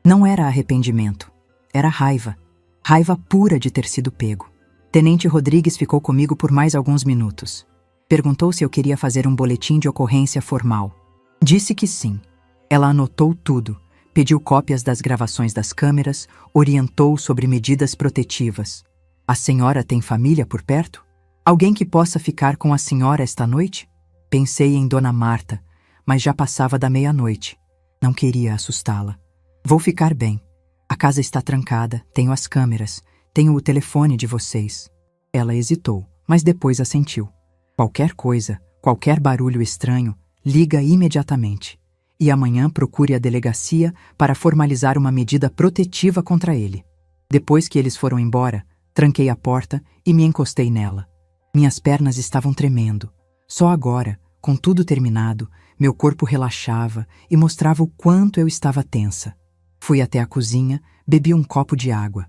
Não era arrependimento, era raiva. Raiva pura de ter sido pego. Tenente Rodrigues ficou comigo por mais alguns minutos. Perguntou se eu queria fazer um boletim de ocorrência formal. Disse que sim. Ela anotou tudo, pediu cópias das gravações das câmeras, orientou sobre medidas protetivas. A senhora tem família por perto? Alguém que possa ficar com a senhora esta noite? Pensei em Dona Marta, mas já passava da meia-noite. Não queria assustá-la. Vou ficar bem. A casa está trancada, tenho as câmeras, tenho o telefone de vocês. Ela hesitou, mas depois assentiu. Qualquer coisa, qualquer barulho estranho, liga imediatamente. E amanhã procure a delegacia para formalizar uma medida protetiva contra ele. Depois que eles foram embora, tranquei a porta e me encostei nela. Minhas pernas estavam tremendo. Só agora, com tudo terminado, meu corpo relaxava e mostrava o quanto eu estava tensa. Fui até a cozinha, bebi um copo de água.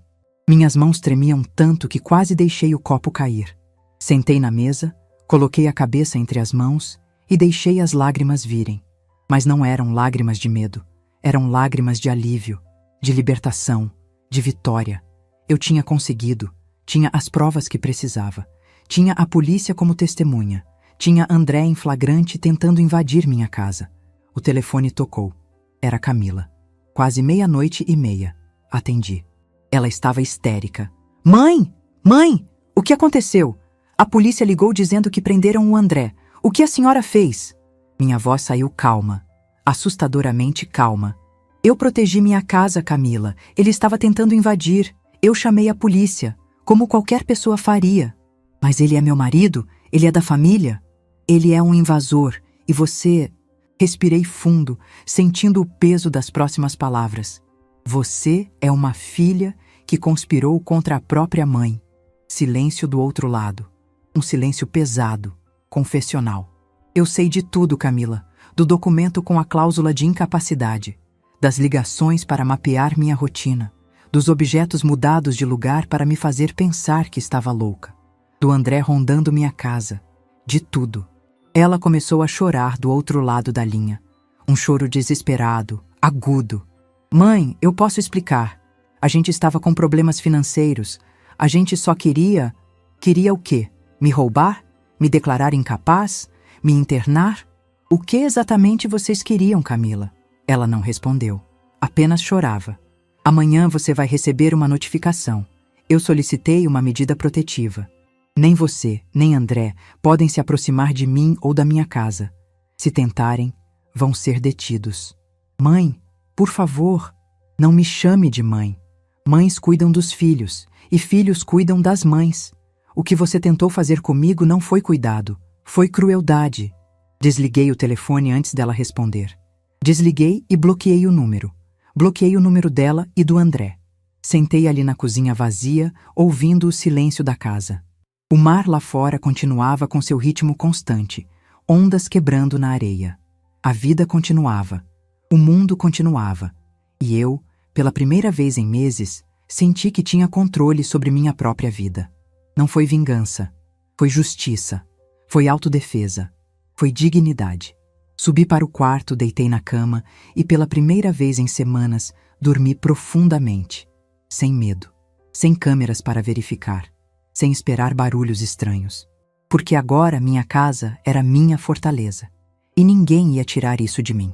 Minhas mãos tremiam tanto que quase deixei o copo cair. Sentei na mesa, coloquei a cabeça entre as mãos e deixei as lágrimas virem. Mas não eram lágrimas de medo, eram lágrimas de alívio, de libertação, de vitória. Eu tinha conseguido, tinha as provas que precisava, tinha a polícia como testemunha, tinha André em flagrante tentando invadir minha casa. O telefone tocou. Era Camila. Quase 00:30. Atendi. Ela estava histérica. Mãe! Mãe! O que aconteceu? A polícia ligou dizendo que prenderam o André. O que a senhora fez? Minha voz saiu calma, assustadoramente calma. Eu protegi minha casa, Camila. Ele estava tentando invadir. Eu chamei a polícia, como qualquer pessoa faria. Mas ele é meu marido? Ele é da família? Ele é um invasor. E você... Respirei fundo, sentindo o peso das próximas palavras. Você é uma filha que conspirou contra a própria mãe. Silêncio do outro lado. Um silêncio pesado, confessional. Eu sei de tudo, Camila. Do documento com a cláusula de incapacidade. Das ligações para mapear minha rotina. Dos objetos mudados de lugar para me fazer pensar que estava louca. Do André rondando minha casa. De tudo. Ela começou a chorar do outro lado da linha. Um choro desesperado, agudo. Mãe, eu posso explicar. A gente estava com problemas financeiros. A gente só queria... Queria o quê? Me roubar? Me declarar incapaz? Me internar? O que exatamente vocês queriam, Camila? Ela não respondeu. Apenas chorava. Amanhã você vai receber uma notificação. Eu solicitei uma medida protetiva. Nem você, nem André podem se aproximar de mim ou da minha casa. Se tentarem, vão ser detidos. Mãe, por favor, não me chame de mãe. Mães cuidam dos filhos, e filhos cuidam das mães. O que você tentou fazer comigo não foi cuidado, foi crueldade. Desliguei o telefone antes dela responder. Desliguei e bloqueei o número. Bloqueei o número dela e do André. Sentei ali na cozinha vazia, ouvindo o silêncio da casa. O mar lá fora continuava com seu ritmo constante, ondas quebrando na areia. A vida continuava, o mundo continuava, e eu, pela primeira vez em meses, senti que tinha controle sobre minha própria vida. Não foi vingança, foi justiça, foi autodefesa, foi dignidade. Subi para o quarto, deitei na cama e pela primeira vez em semanas dormi profundamente, sem medo, sem câmeras para verificar. Sem esperar barulhos estranhos. Porque agora minha casa era minha fortaleza. E ninguém ia tirar isso de mim.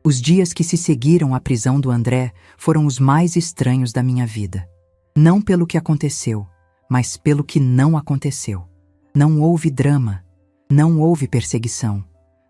Os dias que se seguiram à prisão do André foram os mais estranhos da minha vida. Não pelo que aconteceu, mas pelo que não aconteceu. Não houve drama, não houve perseguição,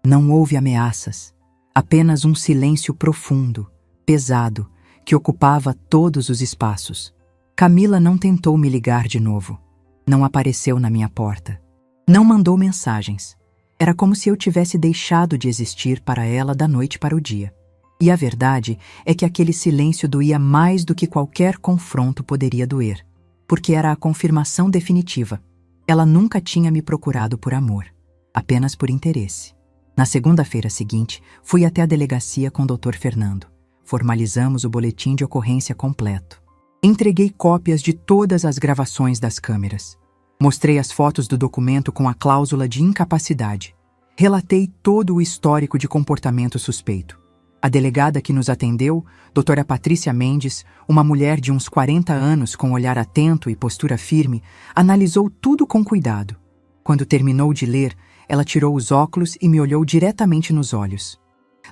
não houve ameaças. Apenas um silêncio profundo, pesado, que ocupava todos os espaços. Camila não tentou me ligar de novo. Não apareceu na minha porta. Não mandou mensagens. Era como se eu tivesse deixado de existir para ela da noite para o dia. E a verdade é que aquele silêncio doía mais do que qualquer confronto poderia doer, porque era a confirmação definitiva. Ela nunca tinha me procurado por amor, apenas por interesse. Na segunda-feira seguinte, fui até a delegacia com o Dr. Fernando. Formalizamos o boletim de ocorrência completo. Entreguei cópias de todas as gravações das câmeras. Mostrei as fotos do documento com a cláusula de incapacidade. Relatei todo o histórico de comportamento suspeito. A delegada que nos atendeu, doutora Patrícia Mendes, uma mulher de uns 40 anos com olhar atento e postura firme, analisou tudo com cuidado. Quando terminou de ler, ela tirou os óculos e me olhou diretamente nos olhos.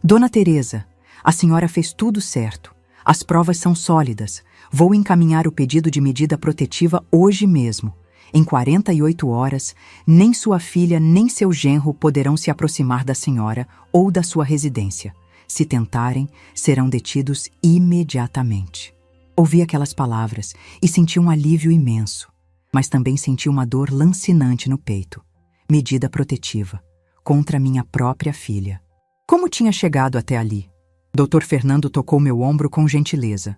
Dona Teresa, a senhora fez tudo certo. As provas são sólidas. Vou encaminhar o pedido de medida protetiva hoje mesmo. Em 48 horas, nem sua filha nem seu genro poderão se aproximar da senhora ou da sua residência. Se tentarem, serão detidos imediatamente. Ouvi aquelas palavras e senti um alívio imenso, mas também senti uma dor lancinante no peito. Medida protetiva, contra minha própria filha. Como tinha chegado até ali? Dr. Fernando tocou meu ombro com gentileza.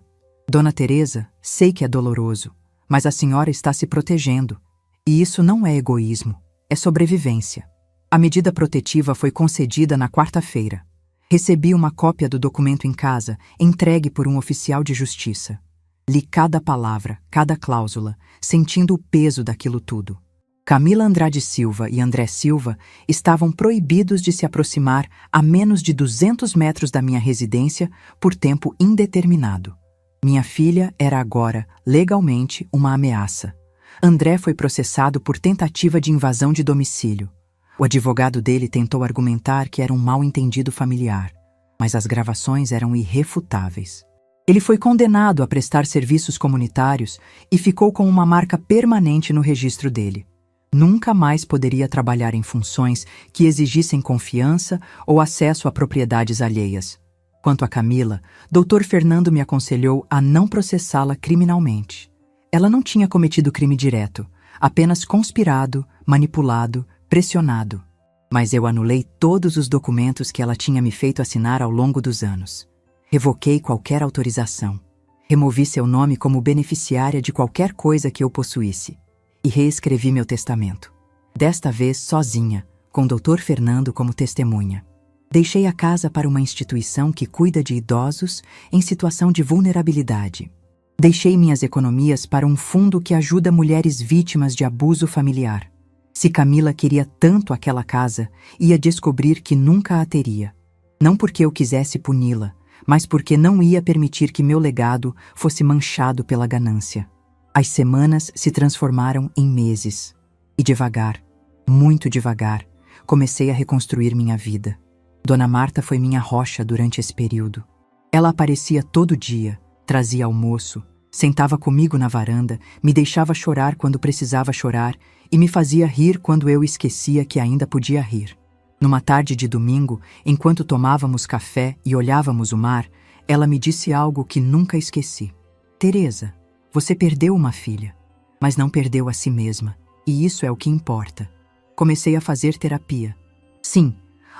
Dona Teresa, sei que é doloroso, mas a senhora está se protegendo. E isso não é egoísmo, é sobrevivência. A medida protetiva foi concedida na quarta-feira. Recebi uma cópia do documento em casa, entregue por um oficial de justiça. Li cada palavra, cada cláusula, sentindo o peso daquilo tudo. Camila Andrade Silva e André Silva estavam proibidos de se aproximar a menos de 200 metros da minha residência por tempo indeterminado. Minha filha era agora, legalmente, uma ameaça. André foi processado por tentativa de invasão de domicílio. O advogado dele tentou argumentar que era um mal-entendido familiar, mas as gravações eram irrefutáveis. Ele foi condenado a prestar serviços comunitários e ficou com uma marca permanente no registro dele. Nunca mais poderia trabalhar em funções que exigissem confiança ou acesso a propriedades alheias. Quanto a Camila, Dr. Fernando me aconselhou a não processá-la criminalmente. Ela não tinha cometido crime direto, apenas conspirado, manipulado, pressionado. Mas eu anulei todos os documentos que ela tinha me feito assinar ao longo dos anos. Revoquei qualquer autorização. Removi seu nome como beneficiária de qualquer coisa que eu possuísse. E reescrevi meu testamento. Desta vez sozinha, com Dr. Fernando como testemunha. Deixei a casa para uma instituição que cuida de idosos em situação de vulnerabilidade. Deixei minhas economias para um fundo que ajuda mulheres vítimas de abuso familiar. Se Camila queria tanto aquela casa, ia descobrir que nunca a teria. Não porque eu quisesse puni-la, mas porque não ia permitir que meu legado fosse manchado pela ganância. As semanas se transformaram em meses. E devagar, muito devagar, comecei a reconstruir minha vida. Dona Marta foi minha rocha durante esse período. Ela aparecia todo dia, trazia almoço, sentava comigo na varanda, me deixava chorar quando precisava chorar e me fazia rir quando eu esquecia que ainda podia rir. Numa tarde de domingo, enquanto tomávamos café e olhávamos o mar, ela me disse algo que nunca esqueci. Teresa, você perdeu uma filha, mas não perdeu a si mesma, e isso é o que importa. Comecei a fazer terapia. Sim,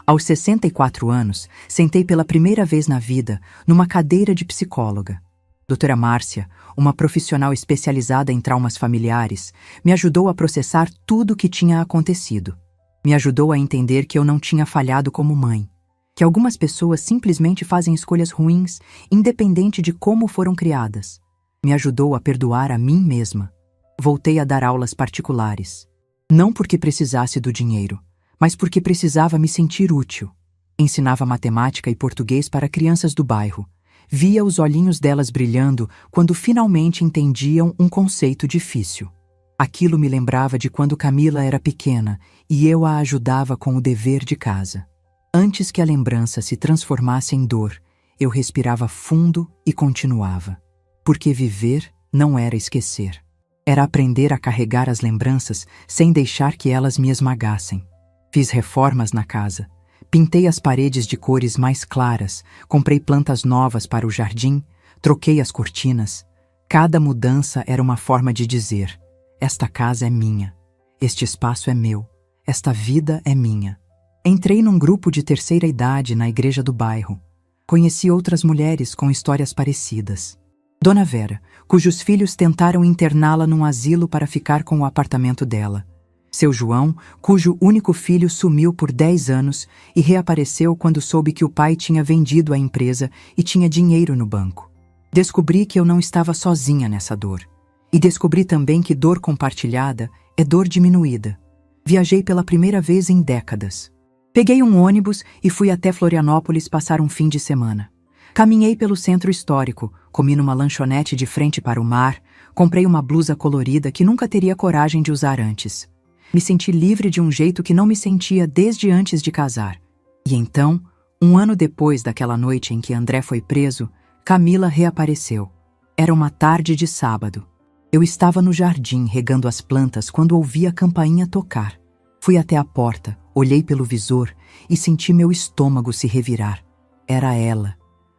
aos 64 anos, sentei pela primeira vez na vida numa cadeira de psicóloga. Doutora Márcia, uma profissional especializada em traumas familiares, me ajudou a processar tudo o que tinha acontecido. Me ajudou a entender que eu não tinha falhado como mãe, que algumas pessoas simplesmente fazem escolhas ruins, independente de como foram criadas. Me ajudou a perdoar a mim mesma. Voltei a dar aulas particulares. Não porque precisasse do dinheiro, mas porque precisava me sentir útil. Ensinava matemática e português para crianças do bairro. Via os olhinhos delas brilhando quando finalmente entendiam um conceito difícil. Aquilo me lembrava de quando Camila era pequena e eu a ajudava com o dever de casa. Antes que a lembrança se transformasse em dor, eu respirava fundo e continuava. Porque viver não era esquecer. Era aprender a carregar as lembranças sem deixar que elas me esmagassem. Fiz reformas na casa. Pintei as paredes de cores mais claras, comprei plantas novas para o jardim, troquei as cortinas. Cada mudança era uma forma de dizer: esta casa é minha, este espaço é meu, esta vida é minha. Entrei num grupo de terceira idade na igreja do bairro. Conheci outras mulheres com histórias parecidas. Dona Vera, cujos filhos tentaram interná-la num asilo para ficar com o apartamento dela. Seu João, cujo único filho sumiu por 10 anos e reapareceu quando soube que o pai tinha vendido a empresa e tinha dinheiro no banco. Descobri que eu não estava sozinha nessa dor. E descobri também que dor compartilhada é dor diminuída. Viajei pela primeira vez em décadas. Peguei um ônibus e fui até Florianópolis passar um fim de semana. Caminhei pelo centro histórico, comi numa lanchonete de frente para o mar, comprei uma blusa colorida que nunca teria coragem de usar antes. Me senti livre de um jeito que não me sentia desde antes de casar. E então, um ano depois daquela noite em que André foi preso, Camila reapareceu. Era uma tarde de sábado. Eu estava no jardim regando as plantas quando ouvi a campainha tocar. Fui até a porta, olhei pelo visor e senti meu estômago se revirar. Era ela,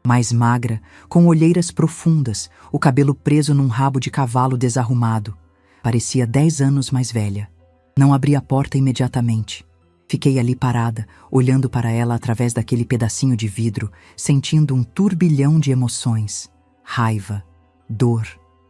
mais magra, com olheiras profundas, o cabelo preso num rabo de cavalo desarrumado. Parecia 10 anos mais velha. Não abri a porta imediatamente. Fiquei ali parada, olhando para ela através daquele pedacinho de vidro, sentindo um turbilhão de emoções. Raiva, dor,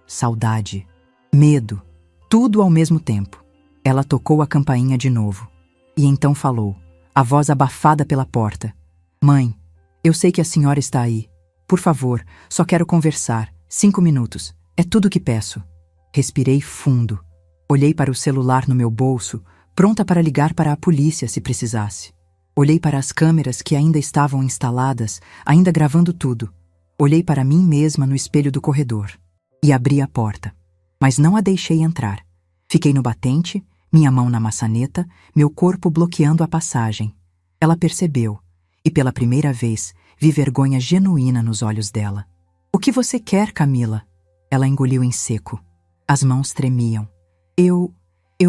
saudade, medo, tudo ao mesmo tempo. Ela tocou a campainha de novo. E então falou, a voz abafada pela porta. Mãe, eu sei que a senhora está aí. Por favor, só quero conversar. 5 minutos. É tudo que peço. Respirei fundo. Olhei para o celular no meu bolso, pronta para ligar para a polícia se precisasse. Olhei para as câmeras que ainda estavam instaladas, ainda gravando tudo. Olhei para mim mesma no espelho do corredor. E abri a porta. Mas não a deixei entrar. Fiquei no batente, minha mão na maçaneta, meu corpo bloqueando a passagem. Ela percebeu, e pela primeira vez vi vergonha genuína nos olhos dela. O que você quer, Camila? Ela engoliu em seco. As mãos tremiam. Eu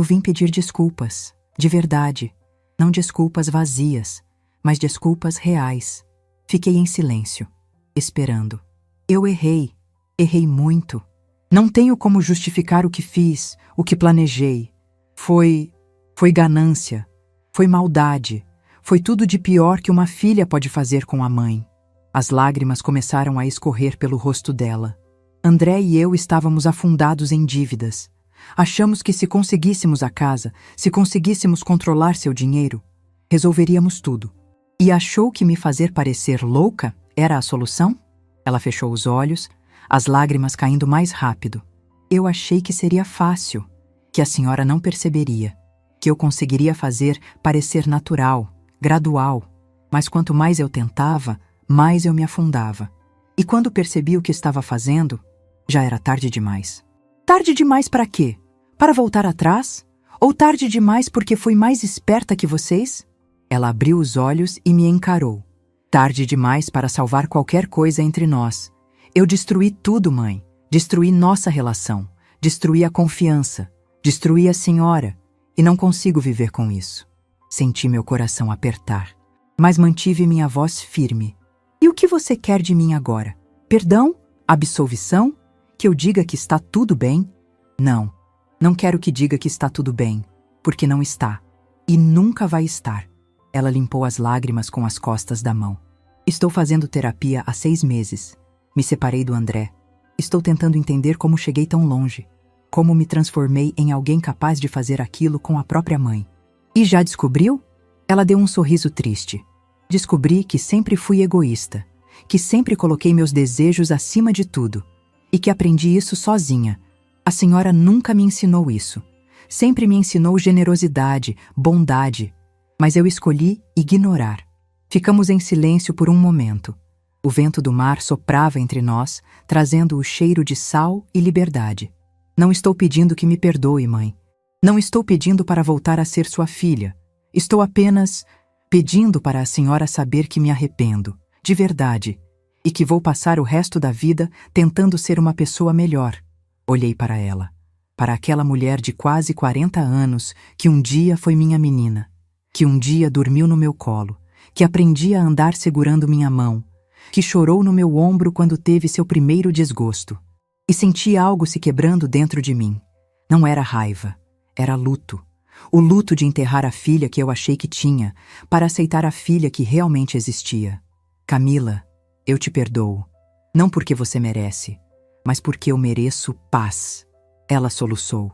vim pedir desculpas, de verdade. Não desculpas vazias, mas desculpas reais. Fiquei em silêncio, esperando. Eu errei muito. Não tenho como justificar o que fiz, o que planejei. Foi ganância, foi maldade, foi tudo de pior que uma filha pode fazer com a mãe. As lágrimas começaram a escorrer pelo rosto dela. André e eu estávamos afundados em dívidas. Achamos que se conseguíssemos a casa, se conseguíssemos controlar seu dinheiro, resolveríamos tudo. E achou que me fazer parecer louca era a solução? Ela fechou os olhos, as lágrimas caindo mais rápido. Eu achei que seria fácil, que a senhora não perceberia, que eu conseguiria fazer parecer natural, gradual. Mas quanto mais eu tentava, mais eu me afundava. E quando percebi o que estava fazendo, já era tarde demais. Tarde demais para quê? Para voltar atrás? Ou tarde demais porque fui mais esperta que vocês? Ela abriu os olhos e me encarou. Tarde demais para salvar qualquer coisa entre nós. Eu destruí tudo, mãe. Destruí nossa relação. Destruí a confiança. Destruí a senhora. E não consigo viver com isso. Senti meu coração apertar. Mas mantive minha voz firme. E o que você quer de mim agora? Perdão? Absolvição? Que eu diga que está tudo bem? Não quero que diga que está tudo bem, porque não está. E nunca vai estar. Ela limpou as lágrimas com as costas da mão. Estou fazendo terapia há 6 meses. Me separei do André. Estou tentando entender como cheguei tão longe. Como me transformei em alguém capaz de fazer aquilo com a própria mãe. E já descobriu? Ela deu um sorriso triste. Descobri que sempre fui egoísta, que sempre coloquei meus desejos acima de tudo. E que aprendi isso sozinha. A senhora nunca me ensinou isso. Sempre me ensinou generosidade, bondade. Mas eu escolhi ignorar. Ficamos em silêncio por um momento. O vento do mar soprava entre nós, trazendo o cheiro de sal e liberdade. Não estou pedindo que me perdoe, mãe. Não estou pedindo para voltar a ser sua filha. Estou apenas pedindo para a senhora saber que me arrependo, de verdade. E que vou passar o resto da vida tentando ser uma pessoa melhor. Olhei para ela, para aquela mulher de quase 40 anos que um dia foi minha menina, que um dia dormiu no meu colo, que aprendi a andar segurando minha mão, que chorou no meu ombro quando teve seu primeiro desgosto. E senti algo se quebrando dentro de mim. Não era raiva, era luto. O luto de enterrar a filha que eu achei que tinha, para aceitar a filha que realmente existia. Camila, eu te perdoo. Não porque você merece, mas porque eu mereço paz. Ela soluçou.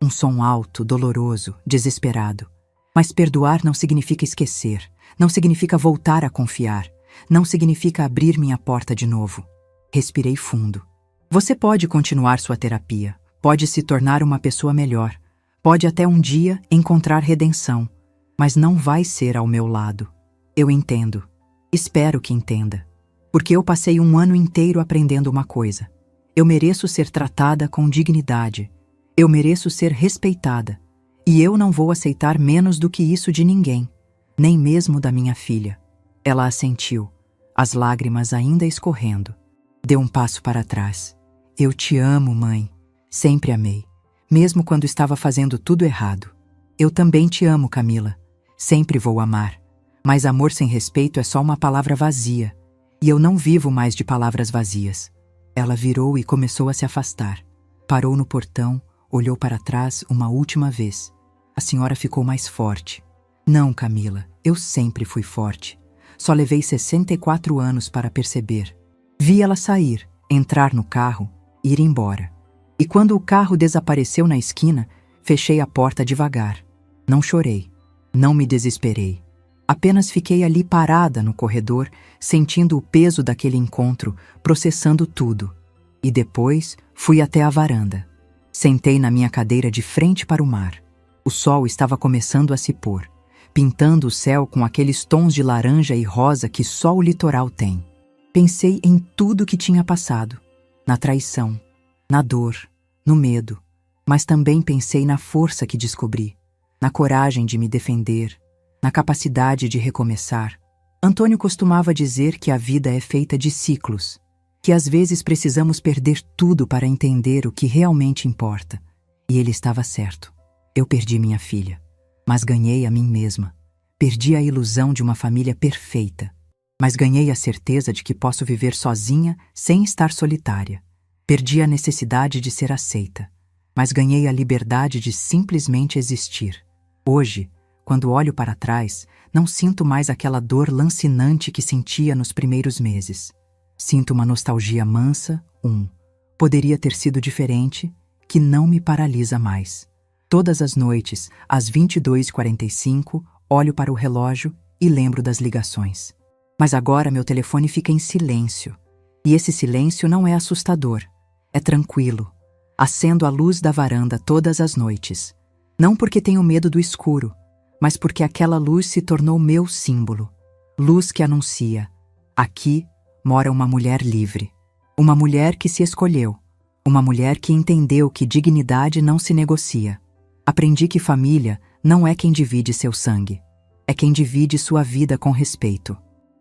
Um som alto, doloroso, desesperado. Mas perdoar não significa esquecer, não significa voltar a confiar, não significa abrir minha porta de novo. Respirei fundo. Você pode continuar sua terapia, pode se tornar uma pessoa melhor, pode até um dia encontrar redenção, mas não vai ser ao meu lado. Eu entendo. Espero que entenda. Porque eu passei um ano inteiro aprendendo uma coisa. Eu mereço ser tratada com dignidade. Eu mereço ser respeitada. E eu não vou aceitar menos do que isso de ninguém, nem mesmo da minha filha. Ela assentiu, as lágrimas ainda escorrendo. Deu um passo para trás. Eu te amo, mãe. Sempre amei, mesmo quando estava fazendo tudo errado. Eu também te amo, Camila. Sempre vou amar. Mas amor sem respeito é só uma palavra vazia. E eu não vivo mais de palavras vazias. Ela virou e começou a se afastar. Parou no portão, olhou para trás uma última vez. A senhora ficou mais forte. Não, Camila, eu sempre fui forte. Só levei 64 anos para perceber. Vi ela sair, entrar no carro, ir embora. E quando o carro desapareceu na esquina, fechei a porta devagar. Não chorei, não me desesperei. Apenas fiquei ali parada no corredor, sentindo o peso daquele encontro, processando tudo. E depois fui até a varanda. Sentei na minha cadeira de frente para o mar. O sol estava começando a se pôr, pintando o céu com aqueles tons de laranja e rosa que só o litoral tem. Pensei em tudo que tinha passado, na traição, na dor, no medo, mas também pensei na força que descobri, na coragem de me defender, na capacidade de recomeçar. Antônio costumava dizer que a vida é feita de ciclos, que às vezes precisamos perder tudo para entender o que realmente importa. E ele estava certo. Eu perdi minha filha, mas ganhei a mim mesma. Perdi a ilusão de uma família perfeita, mas ganhei a certeza de que posso viver sozinha sem estar solitária. Perdi a necessidade de ser aceita, mas ganhei a liberdade de simplesmente existir. Hoje, quando olho para trás, não sinto mais aquela dor lancinante que sentia nos primeiros meses. Sinto uma nostalgia mansa, poderia ter sido diferente, que não me paralisa mais. Todas as noites, às 22h45, olho para o relógio e lembro das ligações. Mas agora meu telefone fica em silêncio. E esse silêncio não é assustador, é tranquilo. Acendo a luz da varanda todas as noites. Não porque tenho medo do escuro, mas porque aquela luz se tornou meu símbolo. Luz que anuncia: aqui mora uma mulher livre. Uma mulher que se escolheu. Uma mulher que entendeu que dignidade não se negocia. Aprendi que família não é quem divide seu sangue. É quem divide sua vida com respeito.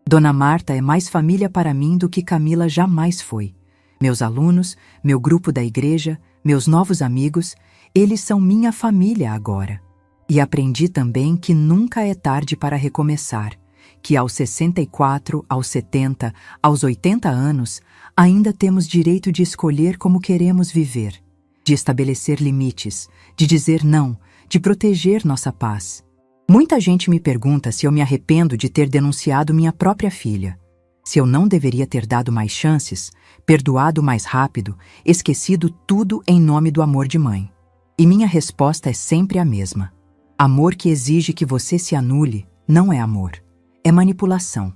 Dona Marta é mais família para mim do que Camila jamais foi. Meus alunos, meu grupo da igreja, meus novos amigos, eles são minha família agora. E aprendi também que nunca é tarde para recomeçar, que aos 64, aos 70, aos 80 anos, ainda temos direito de escolher como queremos viver, de estabelecer limites, de dizer não, de proteger nossa paz. Muita gente me pergunta se eu me arrependo de ter denunciado minha própria filha, se eu não deveria ter dado mais chances, perdoado mais rápido, esquecido tudo em nome do amor de mãe. E minha resposta é sempre a mesma. Amor que exige que você se anule não é amor, é manipulação.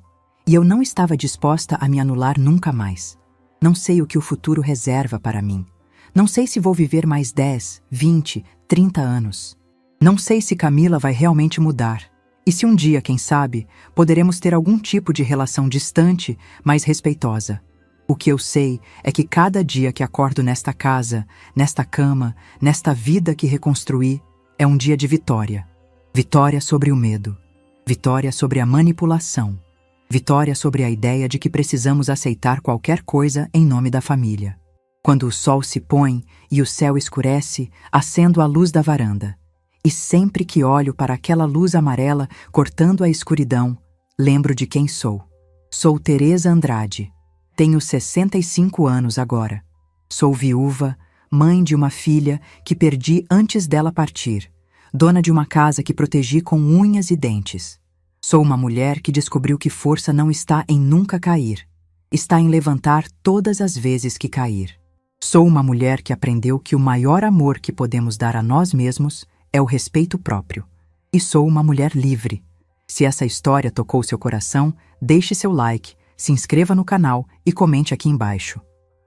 E eu não estava disposta a me anular nunca mais. Não sei o que o futuro reserva para mim. Não sei se vou viver mais 10, 20, 30 anos. Não sei se Camila vai realmente mudar. E se um dia, quem sabe, poderemos ter algum tipo de relação distante, mas respeitosa. O que eu sei é que cada dia que acordo nesta casa, nesta cama, nesta vida que reconstruí, é um dia de vitória. Vitória sobre o medo. Vitória sobre a manipulação. Vitória sobre a ideia de que precisamos aceitar qualquer coisa em nome da família. Quando o sol se põe e o céu escurece, acendo a luz da varanda. E sempre que olho para aquela luz amarela cortando a escuridão, lembro de quem sou. Sou Teresa Andrade. Tenho 65 anos agora. Sou viúva, mãe de uma filha que perdi antes dela partir, dona de uma casa que protegi com unhas e dentes. Sou uma mulher que descobriu que força não está em nunca cair, está em levantar todas as vezes que cair. Sou uma mulher que aprendeu que o maior amor que podemos dar a nós mesmos é o respeito próprio. E sou uma mulher livre. Se essa história tocou seu coração, deixe seu like, se inscreva no canal e comente aqui embaixo.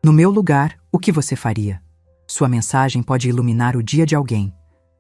No meu lugar, o que você faria? Sua mensagem pode iluminar o dia de alguém.